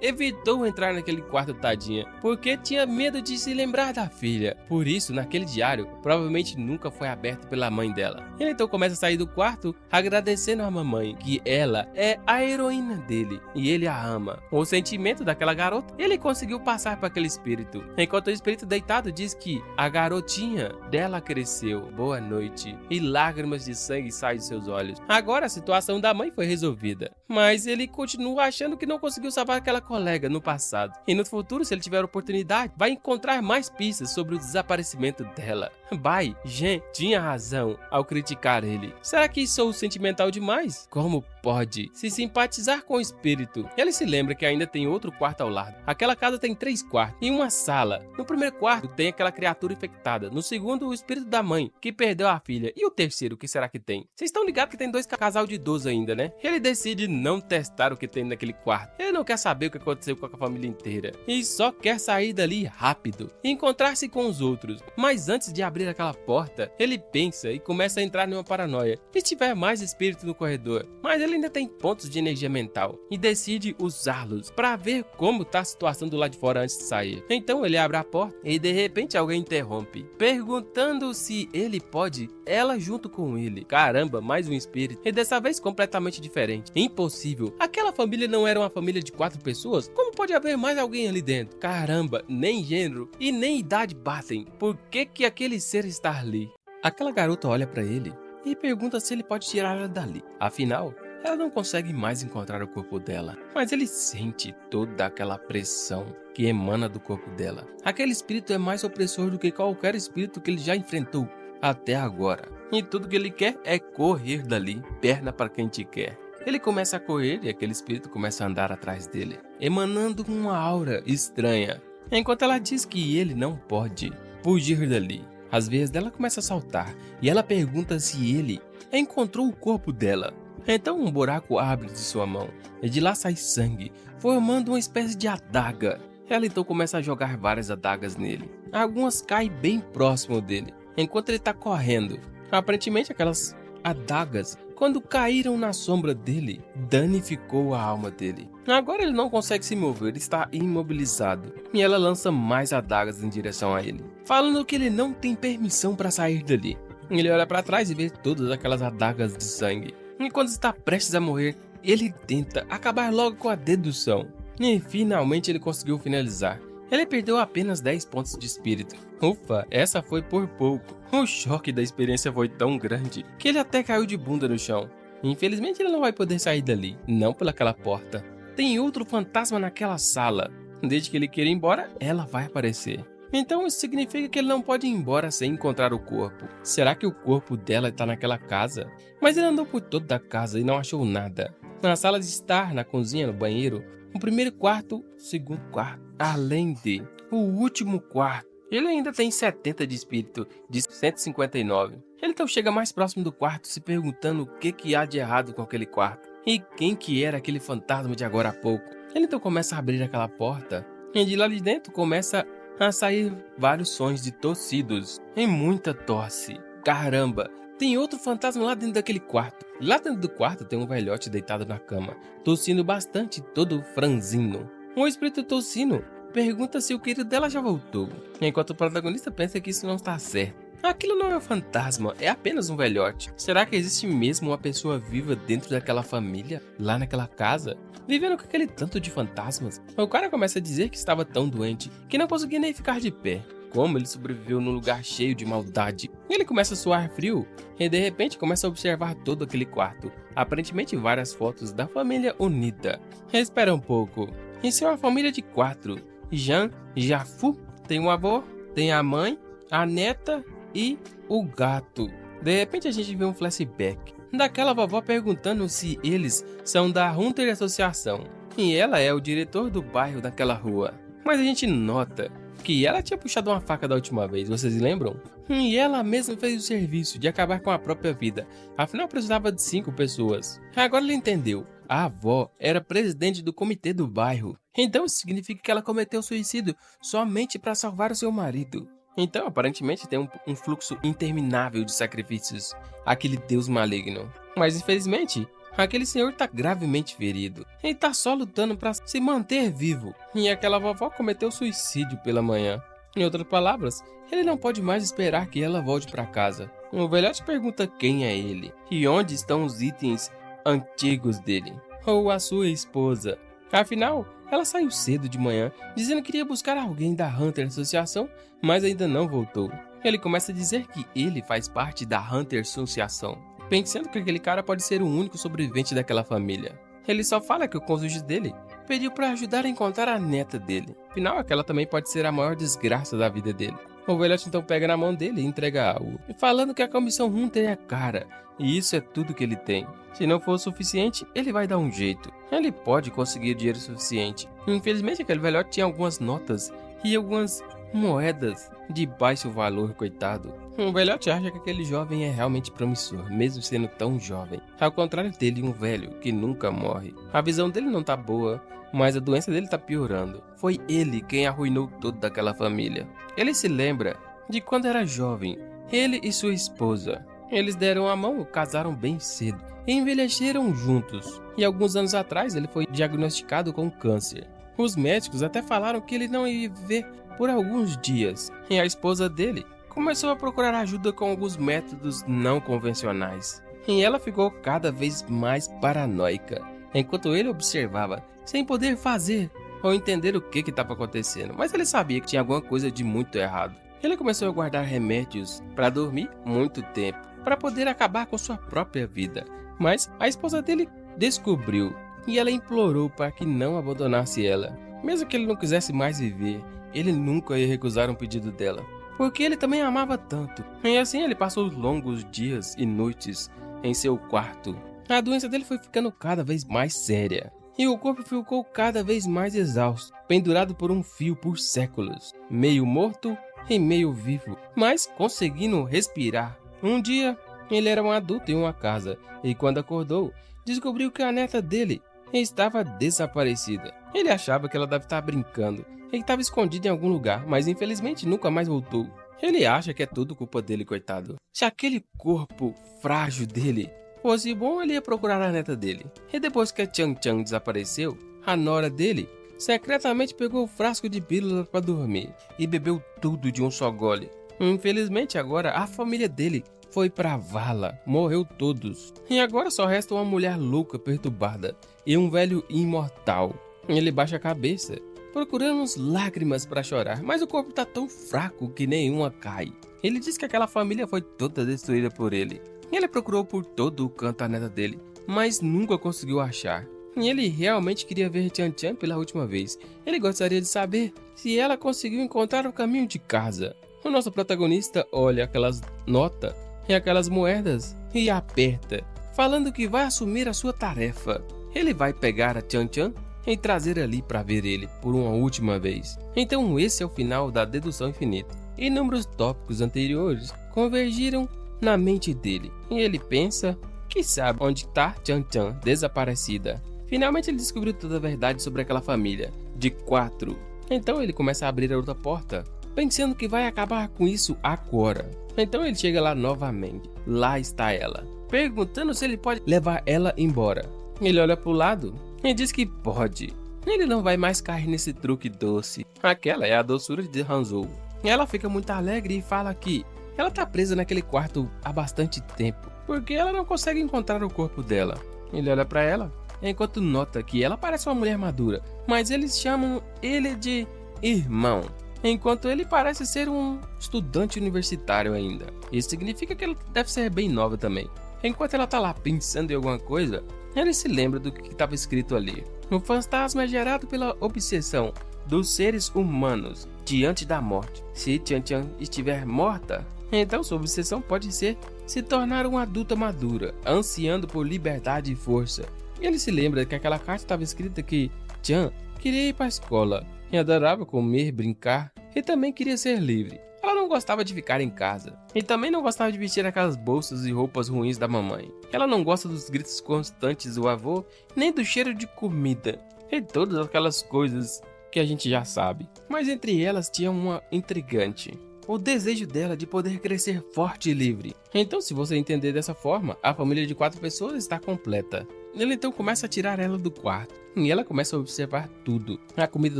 evitou entrar naquele quarto, tadinha, porque tinha medo de se lembrar da filha. Por isso, naquele diário, provavelmente nunca foi aberto pela mãe dela. Ele então começa a sair do quarto agradecendo à mamãe, que ela é a heroína dele e ele a ama. O sentimento daquela garota, ele conseguiu passar para aquele espírito. Enquanto o espírito deitado diz que a garotinha dela cresceu. Boa noite. E lágrimas de sangue saem de seus olhos. Agora a situação da mãe foi resolvida, mas ele continua achando que não conseguiu salvar aquela colega no passado. E no futuro, se ele tiver oportunidade, vai encontrar mais pistas sobre o desaparecimento dela. Bai Zhen tinha razão ao criticar ele. Será que sou sentimental demais? Como pode se simpatizar com o espírito? Ele se lembra que ainda tem outro quarto ao lado. Aquela casa tem 3 quartos e uma sala. No primeiro quarto tem aquela criatura infectada. No segundo, o espírito da mãe, que perdeu a filha. E o terceiro, o que será que tem? Vocês estão ligados que tem 2 casal de idoso ainda, né? Ele decide não testar o que tem naquele quarto. Ele não quer saber o que aconteceu com a família inteira. E só quer sair dali rápido e encontrar-se com os outros. Mas antes de abrir aquela porta, ele pensa e começa a entrar numa paranoia. E tiver mais espírito no corredor, mas ele ainda tem pontos de energia mental e decide usá-los para ver como tá a situação do lado de fora antes de sair. Então ele abre a porta e de repente alguém interrompe, perguntando se ele pode ela junto com ele. Caramba, mais um espírito, e dessa vez completamente diferente. Impossível, aquela família não era uma família de 4 pessoas? Como pode haver mais alguém ali dentro? Caramba, nem gênero e nem idade batem. Por que aquele ser está ali? Aquela garota olha para ele e pergunta se ele pode tirar ela dali. Afinal, ela não consegue mais encontrar o corpo dela, mas ele sente toda aquela pressão que emana do corpo dela. Aquele espírito é mais opressor do que qualquer espírito que ele já enfrentou até agora. E tudo que ele quer é correr dali, perna para quem te quer. Ele começa a correr e aquele espírito começa a andar atrás dele, emanando uma aura estranha, enquanto ela diz que ele não pode fugir dali. As veias dela começam a saltar e ela pergunta se ele encontrou o corpo dela. Então um buraco abre de sua mão e de lá sai sangue, formando uma espécie de adaga. Ela então começa a jogar várias adagas nele. Algumas caem bem próximo dele, enquanto ele tá correndo. Aparentemente aquelas adagas, quando caíram na sombra dele, danificou a alma dele. Agora ele não consegue se mover, ele está imobilizado. E ela lança mais adagas em direção a ele, falando que ele não tem permissão para sair dali. Ele olha para trás e vê todas aquelas adagas de sangue. E quando está prestes a morrer, ele tenta acabar logo com a dedução. E finalmente ele conseguiu finalizar. Ele perdeu apenas 10 pontos de espírito. Ufa, essa foi por pouco. O choque da experiência foi tão grande que ele até caiu de bunda no chão. Infelizmente ele não vai poder sair dali, não pelaquela porta. Tem outro fantasma naquela sala. Desde que ele queira ir embora, ela vai aparecer. Então isso significa que ele não pode ir embora sem encontrar o corpo. Será que o corpo dela está naquela casa? Mas ele andou por toda a casa e não achou nada. Na sala de estar, na cozinha, no banheiro, o primeiro quarto, o segundo quarto, além de o último quarto. Ele ainda tem 70 de espírito, de 159. Ele então chega mais próximo do quarto, se perguntando o que há de errado com aquele quarto. E quem que era aquele fantasma de agora a pouco. Ele então começa a abrir aquela porta, e de lá de dentro começa a sair vários sons de tossidos e muita tosse. Caramba, tem outro fantasma lá dentro daquele quarto. Lá dentro do quarto tem um velhote deitado na cama, tossindo bastante, todo franzino. O espírito tossindo pergunta se o querido dela já voltou, enquanto o protagonista pensa que isso não está certo. Aquilo não é um fantasma, é apenas um velhote. Será que existe mesmo uma pessoa viva dentro daquela família, lá naquela casa, vivendo com aquele tanto de fantasmas? O cara começa a dizer que estava tão doente que não conseguia nem ficar de pé. Como ele sobreviveu num lugar cheio de maldade? Ele começa a suar frio e de repente começa a observar todo aquele quarto. Aparentemente várias fotos da família unida. Espera um pouco. Isso é uma família de 4. Jean, Jafu, tem um avô, tem a mãe, a neta e o gato. De repente a gente vê um flashback daquela vovó perguntando se eles são da Hunter Associação. E ela é o diretor do bairro daquela rua. Mas a gente nota que ela tinha puxado uma faca da última vez, vocês lembram? E ela mesma fez o serviço de acabar com a própria vida. Afinal precisava de 5 pessoas. Agora ele entendeu. A avó era presidente do comitê do bairro. Então isso significa que ela cometeu suicídio somente para salvar o seu marido. Então, aparentemente, tem um fluxo interminável de sacrifícios, aquele deus maligno. Mas, infelizmente, aquele senhor está gravemente ferido. Ele está só lutando para se manter vivo. E aquela vovó cometeu suicídio pela manhã. Em outras palavras, ele não pode mais esperar que ela volte para casa. O velhote pergunta quem é ele e onde estão os itens antigos dele, ou a sua esposa. Afinal, ela saiu cedo de manhã, dizendo que iria buscar alguém da Hunter Associação, mas ainda não voltou. Ele começa a dizer que ele faz parte da Hunter Associação, pensando que aquele cara pode ser o único sobrevivente daquela família. Ele só fala que o cônjuge dele pediu para ajudar a encontrar a neta dele. Afinal, aquela também pode ser a maior desgraça da vida dele. O velhote então pega na mão dele e entrega algo, falando que a comissão Hunter é cara, e isso é tudo que ele tem. Se não for o suficiente, ele vai dar um jeito. Ele pode conseguir dinheiro suficiente. Infelizmente, aquele velhote tinha algumas notas e algumas moedas de baixo valor, coitado. O velhote acha que aquele jovem é realmente promissor, mesmo sendo tão jovem. Ao contrário dele, um velho que nunca morre. A visão dele não tá boa, mas a doença dele tá piorando. Foi ele quem arruinou toda aquela família. Ele se lembra de quando era jovem, ele e sua esposa. Eles deram a mão, casaram bem cedo e envelheceram juntos. E alguns anos atrás ele foi diagnosticado com câncer. Os médicos até falaram que ele não ia viver por alguns dias. E a esposa dele começou a procurar ajuda com alguns métodos não convencionais. E ela ficou cada vez mais paranoica, enquanto ele observava, sem poder fazer ou entender o que estava acontecendo. Mas ele sabia que tinha alguma coisa de muito errado. Ele começou a guardar remédios para dormir muito tempo, para poder acabar com sua própria vida. Mas a esposa dele descobriu e ela implorou para que não abandonasse ela. Mesmo que ele não quisesse mais viver, ele nunca ia recusar um pedido dela, porque ele também a amava tanto. E assim ele passou longos dias e noites em seu quarto. A doença dele foi ficando cada vez mais séria e o corpo ficou cada vez mais exausto, pendurado por um fio por séculos, meio morto e meio vivo, mas conseguindo respirar. Um dia, ele era um adulto em uma casa e quando acordou, descobriu que a neta dele estava desaparecida. Ele achava que ela deve estar brincando e estava escondida em algum lugar, mas infelizmente nunca mais voltou. Ele acha que é tudo culpa dele, coitado. Se aquele corpo frágil dele fosse bom, ele ia procurar a neta dele. E depois que a Chan Chan desapareceu, a nora dele secretamente pegou o frasco de pílula para dormir e bebeu tudo de um só gole. Infelizmente agora a família dele foi pra vala, morreu todos. E agora só resta uma mulher louca perturbada e um velho imortal. Ele baixa a cabeça, procurando lágrimas para chorar, mas o corpo tá tão fraco que nenhuma cai. Ele diz que aquela família foi toda destruída por ele. Ele procurou por todo o canto a neta dele, mas nunca conseguiu achar. E ele realmente queria ver Chan Chan pela última vez. Ele gostaria de saber se ela conseguiu encontrar o caminho de casa. O nosso protagonista olha aquelas notas e aquelas moedas e aperta, falando que vai assumir a sua tarefa. Ele vai pegar a Chan Chan e trazer ali para ver ele por uma última vez. Então esse é o final da dedução infinita. Inúmeros tópicos anteriores convergiram na mente dele e ele pensa que sabe onde está Chan Chan desaparecida. Finalmente ele descobriu toda a verdade sobre aquela família de 4. Então ele começa a abrir a outra porta, pensando que vai acabar com isso agora. Então ele chega lá novamente. Lá está ela, perguntando se ele pode levar ela embora. Ele olha para o lado e diz que pode. Ele não vai mais cair nesse truque doce. Aquela é a doçura de Hanzou. Ela fica muito alegre e fala que ela está presa naquele quarto há bastante tempo, porque ela não consegue encontrar o corpo dela. Ele olha para ela, enquanto nota que ela parece uma mulher madura, mas eles chamam ele de irmão, enquanto ele parece ser um estudante universitário ainda. Isso significa que ela deve ser bem nova também. Enquanto ela está lá pensando em alguma coisa, ele se lembra do que estava escrito ali. O fantasma é gerado pela obsessão dos seres humanos diante da morte. Se Chan Chan estiver morta, então sua obsessão pode ser se tornar uma adulta madura, ansiando por liberdade e força. Ele se lembra que aquela carta estava escrita que Chan queria ir para a escola e adorava comer, brincar e também queria ser livre. Ela não gostava de ficar em casa e também não gostava de vestir aquelas bolsas e roupas ruins da mamãe. Ela não gosta dos gritos constantes do avô, nem do cheiro de comida e todas aquelas coisas que a gente já sabe. Mas entre elas tinha uma intrigante: o desejo dela de poder crescer forte e livre. Então, se você entender dessa forma, a família de 4 pessoas está completa. Ele então começa a tirar ela do quarto e ela começa a observar tudo: a comida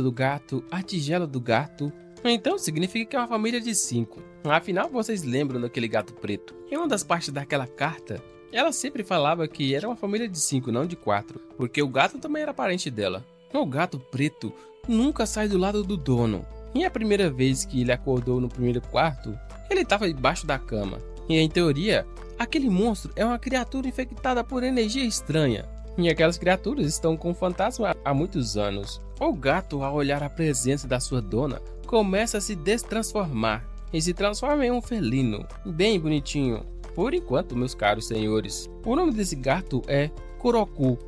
do gato, a tigela do gato. Então significa que é uma família de 5. Afinal, vocês lembram daquele gato preto? Em uma das partes daquela carta, ela sempre falava que era uma família de 5, não de 4, porque o gato também era parente dela. O gato preto nunca sai do lado do dono. E a primeira vez que ele acordou no primeiro quarto, ele estava debaixo da cama. E em teoria, aquele monstro é uma criatura infectada por energia estranha. E aquelas criaturas estão com o fantasma há muitos anos. O gato, ao olhar a presença da sua dona, começa a se destransformar e se transforma em um felino, bem bonitinho. Por enquanto, meus caros senhores, o nome desse gato é Kuroku.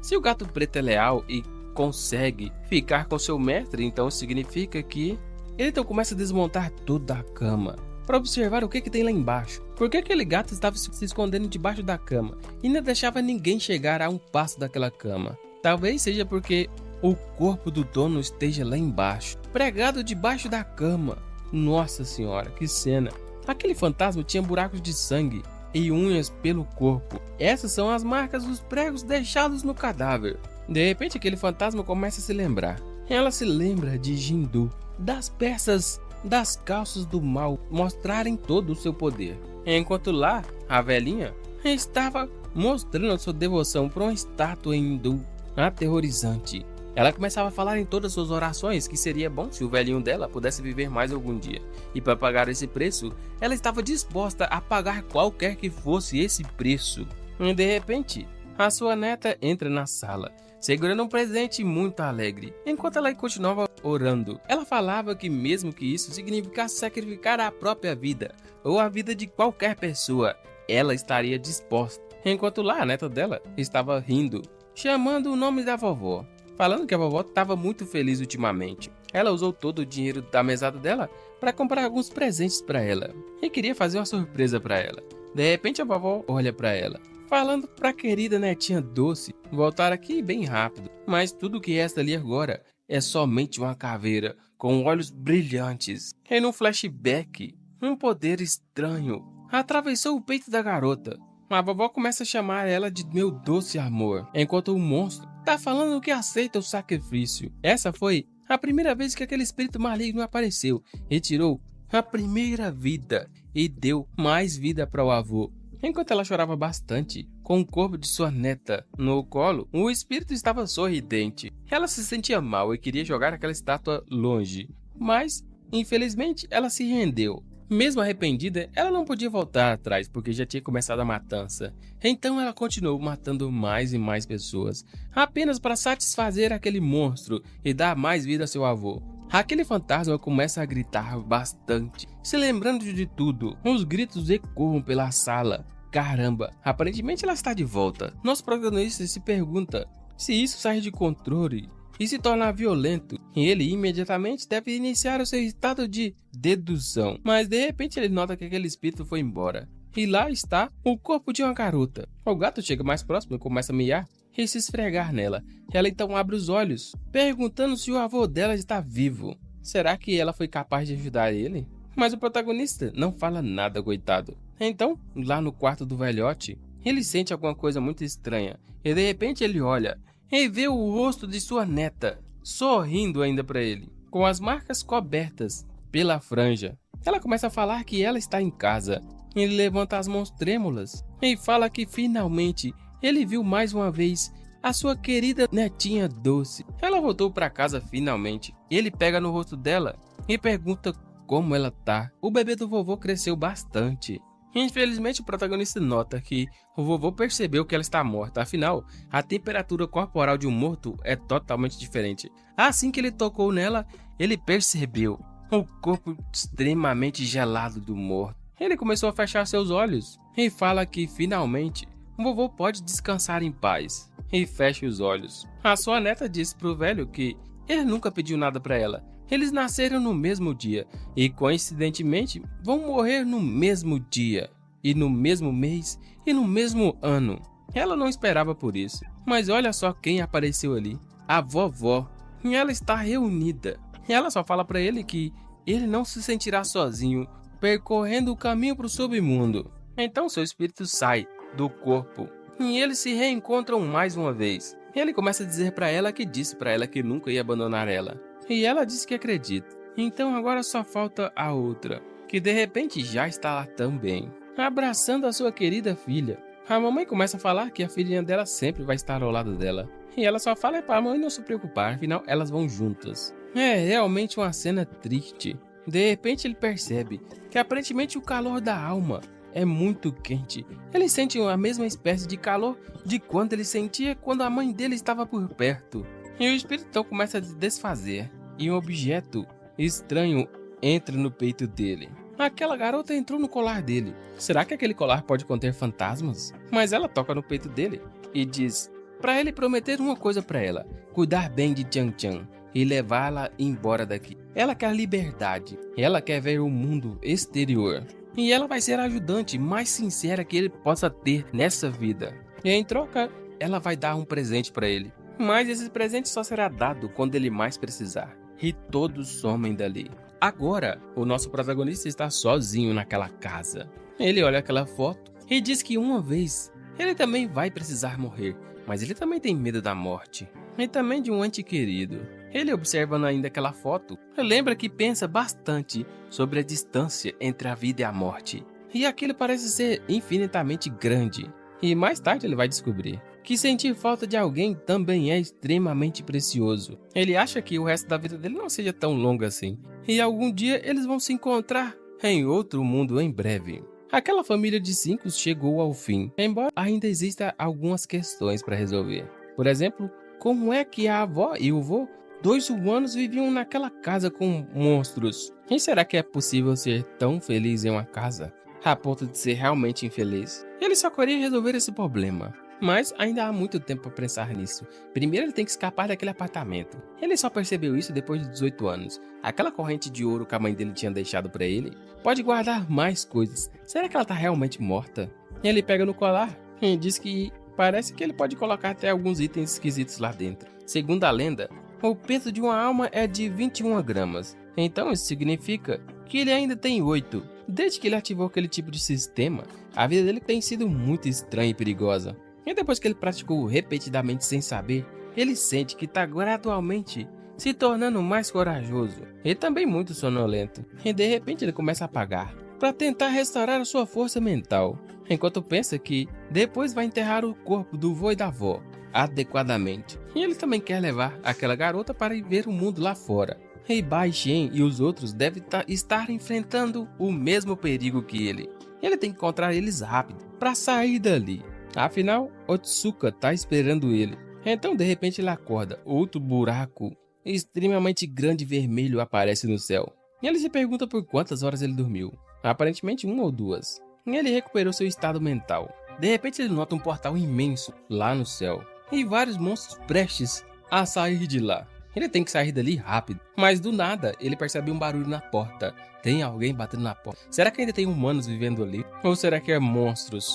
Se o gato preto é leal e consegue ficar com seu mestre, então significa que ele então começa a desmontar toda a cama para observar o que tem lá embaixo. Porque aquele gato estava se escondendo debaixo da cama e não deixava ninguém chegar a um passo daquela cama. Talvez seja porque o corpo do dono esteja lá embaixo, pregado debaixo da cama. Nossa senhora, que cena! Aquele fantasma tinha buracos de sangue e unhas pelo corpo. Essas são as marcas dos pregos deixados no cadáver. De repente, aquele fantasma começa a se lembrar. Ela se lembra de Jindu, das peças das calças do mal mostrarem todo o seu poder. Enquanto lá, a velhinha estava mostrando sua devoção para uma estátua hindu aterrorizante. Ela começava a falar em todas suas orações que seria bom se o velhinho dela pudesse viver mais algum dia. E para pagar esse preço, ela estava disposta a pagar qualquer que fosse esse preço. E de repente, a sua neta entra na sala, segurando um presente muito alegre, enquanto ela continuava orando. Ela falava que mesmo que isso significasse sacrificar a própria vida, ou a vida de qualquer pessoa, ela estaria disposta. Enquanto lá a neta dela estava rindo, chamando o nome da vovó, falando que a vovó estava muito feliz ultimamente. Ela usou todo o dinheiro da mesada dela para comprar alguns presentes para ela e queria fazer uma surpresa para ela. De repente a vovó olha para ela, falando para a querida netinha doce voltar aqui bem rápido. Mas tudo que resta ali agora é somente uma caveira com olhos brilhantes. E num flashback, um poder estranho atravessou o peito da garota. A vovó começa a chamar ela de meu doce amor, enquanto o monstro tá falando que aceita o sacrifício. Essa foi a primeira vez que aquele espírito maligno apareceu e tirou a primeira vida e deu mais vida para o avô. Enquanto ela chorava bastante, com o corpo de sua neta no colo, o espírito estava sorridente. Ela se sentia mal e queria jogar aquela estátua longe, mas, infelizmente, ela se rendeu. Mesmo arrependida, ela não podia voltar atrás porque já tinha começado a matança. Então ela continuou matando mais e mais pessoas, apenas para satisfazer aquele monstro e dar mais vida a seu avô. Aquele fantasma começa a gritar bastante, se lembrando de tudo. Os gritos ecoam pela sala. Caramba, aparentemente ela está de volta. Nosso protagonista se pergunta se isso sair de controle e se tornar violento, e ele imediatamente deve iniciar o seu estado de dedução. Mas de repente ele nota que aquele espírito foi embora. E lá está o corpo de uma garota. O gato chega mais próximo e começa a miar e se esfregar nela. Ela então abre os olhos, perguntando se o avô dela está vivo. Será que ela foi capaz de ajudar ele? Mas o protagonista não fala nada, coitado. Então, lá no quarto do velhote, ele sente alguma coisa muito estranha. E de repente ele olha e vê o rosto de sua neta, sorrindo ainda para ele, com as marcas cobertas pela franja. Ela começa a falar que ela está em casa. Ele levanta as mãos trêmulas e fala que finalmente ele viu mais uma vez a sua querida netinha doce. Ela voltou para casa finalmente. Ele pega no rosto dela e pergunta como ela tá. O bebê do vovô cresceu bastante. Infelizmente, o protagonista nota que o vovô percebeu que ela está morta. Afinal, a temperatura corporal de um morto é totalmente diferente. Assim que ele tocou nela, ele percebeu o corpo extremamente gelado do morto. Ele começou a fechar seus olhos e fala que finalmente o vovô pode descansar em paz. E fecha os olhos. A sua neta disse pro velho que ele nunca pediu nada para ela. Eles nasceram no mesmo dia e, coincidentemente, vão morrer no mesmo dia, e no mesmo mês, e no mesmo ano. Ela não esperava por isso, mas olha só quem apareceu ali, a vovó. E ela está reunida. E ela só fala para ele que ele não se sentirá sozinho, percorrendo o caminho para o submundo. Então seu espírito sai do corpo e eles se reencontram mais uma vez. Ele começa a dizer para ela que disse para ela que nunca ia abandonar ela. E ela diz que acredita. Então agora só falta a outra, que de repente já está lá também, abraçando a sua querida filha. A mamãe começa a falar que a filhinha dela sempre vai estar ao lado dela. E ela só fala para a mãe não se preocupar, afinal elas vão juntas. É realmente uma cena triste. De repente ele percebe que aparentemente o calor da alma é muito quente. Ele sente a mesma espécie de calor de quando ele sentia quando a mãe dele estava por perto. E o espírito então começa a se desfazer. E um objeto estranho entra no peito dele. Aquela garota entrou no colar dele. Será que aquele colar pode conter fantasmas? Mas ela toca no peito dele e diz para ele prometer uma coisa para ela: cuidar bem de Chan Chan e levá-la embora daqui. Ela quer liberdade. Ela quer ver o mundo exterior. E ela vai ser a ajudante mais sincera que ele possa ter nessa vida. E em troca, ela vai dar um presente para ele. Mas esse presente só será dado quando ele mais precisar. E todos somem dali. Agora, o nosso protagonista está sozinho naquela casa. Ele olha aquela foto e diz que uma vez ele também vai precisar morrer. Mas ele também tem medo da morte. E também de um ente querido. Ele observando ainda aquela foto, lembra que pensa bastante sobre a distância entre a vida e a morte. E aquilo parece ser infinitamente grande. E mais tarde ele vai descobrir que sentir falta de alguém também é extremamente precioso. Ele acha que o resto da vida dele não seja tão longo assim. E algum dia eles vão se encontrar em outro mundo em breve. Aquela família de 5 chegou ao fim, embora ainda exista algumas questões para resolver. Por exemplo, como é que a avó e o vô, 2 humanos, viviam naquela casa com monstros? E será que é possível ser tão feliz em uma casa a ponto de ser realmente infeliz? Ele só queria resolver esse problema. Mas ainda há muito tempo para pensar nisso. Primeiro ele tem que escapar daquele apartamento. Ele só percebeu isso depois de 18 anos. Aquela corrente de ouro que a mãe dele tinha deixado para ele pode guardar mais coisas. Será que ela está realmente morta? Ele pega no colar e diz que parece que ele pode colocar até alguns itens esquisitos lá dentro. Segundo a lenda, o peso de uma alma é de 21 gramas. Então isso significa que ele ainda tem 8. Desde que ele ativou aquele tipo de sistema, a vida dele tem sido muito estranha e perigosa. E depois que ele praticou repetidamente sem saber, ele sente que está gradualmente se tornando mais corajoso e também muito sonolento. E de repente ele começa a apagar, para tentar restaurar a sua força mental, enquanto pensa que depois vai enterrar o corpo do vô e da avó adequadamente. E ele também quer levar aquela garota para ir ver o mundo lá fora. E Bai Xian e os outros devem estar enfrentando o mesmo perigo que ele. Ele tem que encontrar eles rápido para sair dali. Afinal, Otsuka está esperando ele. Então de repente ele acorda, outro buraco extremamente grande e vermelho aparece no céu. E ele se pergunta por quantas horas ele dormiu. Aparentemente 1 ou 2. E ele recuperou seu estado mental. De repente ele nota um portal imenso lá no céu. E vários monstros prestes a sair de lá. Ele tem que sair dali rápido. Mas do nada ele percebe um barulho na porta. Tem alguém batendo na porta. Será que ainda tem humanos vivendo ali? Ou será que é monstros?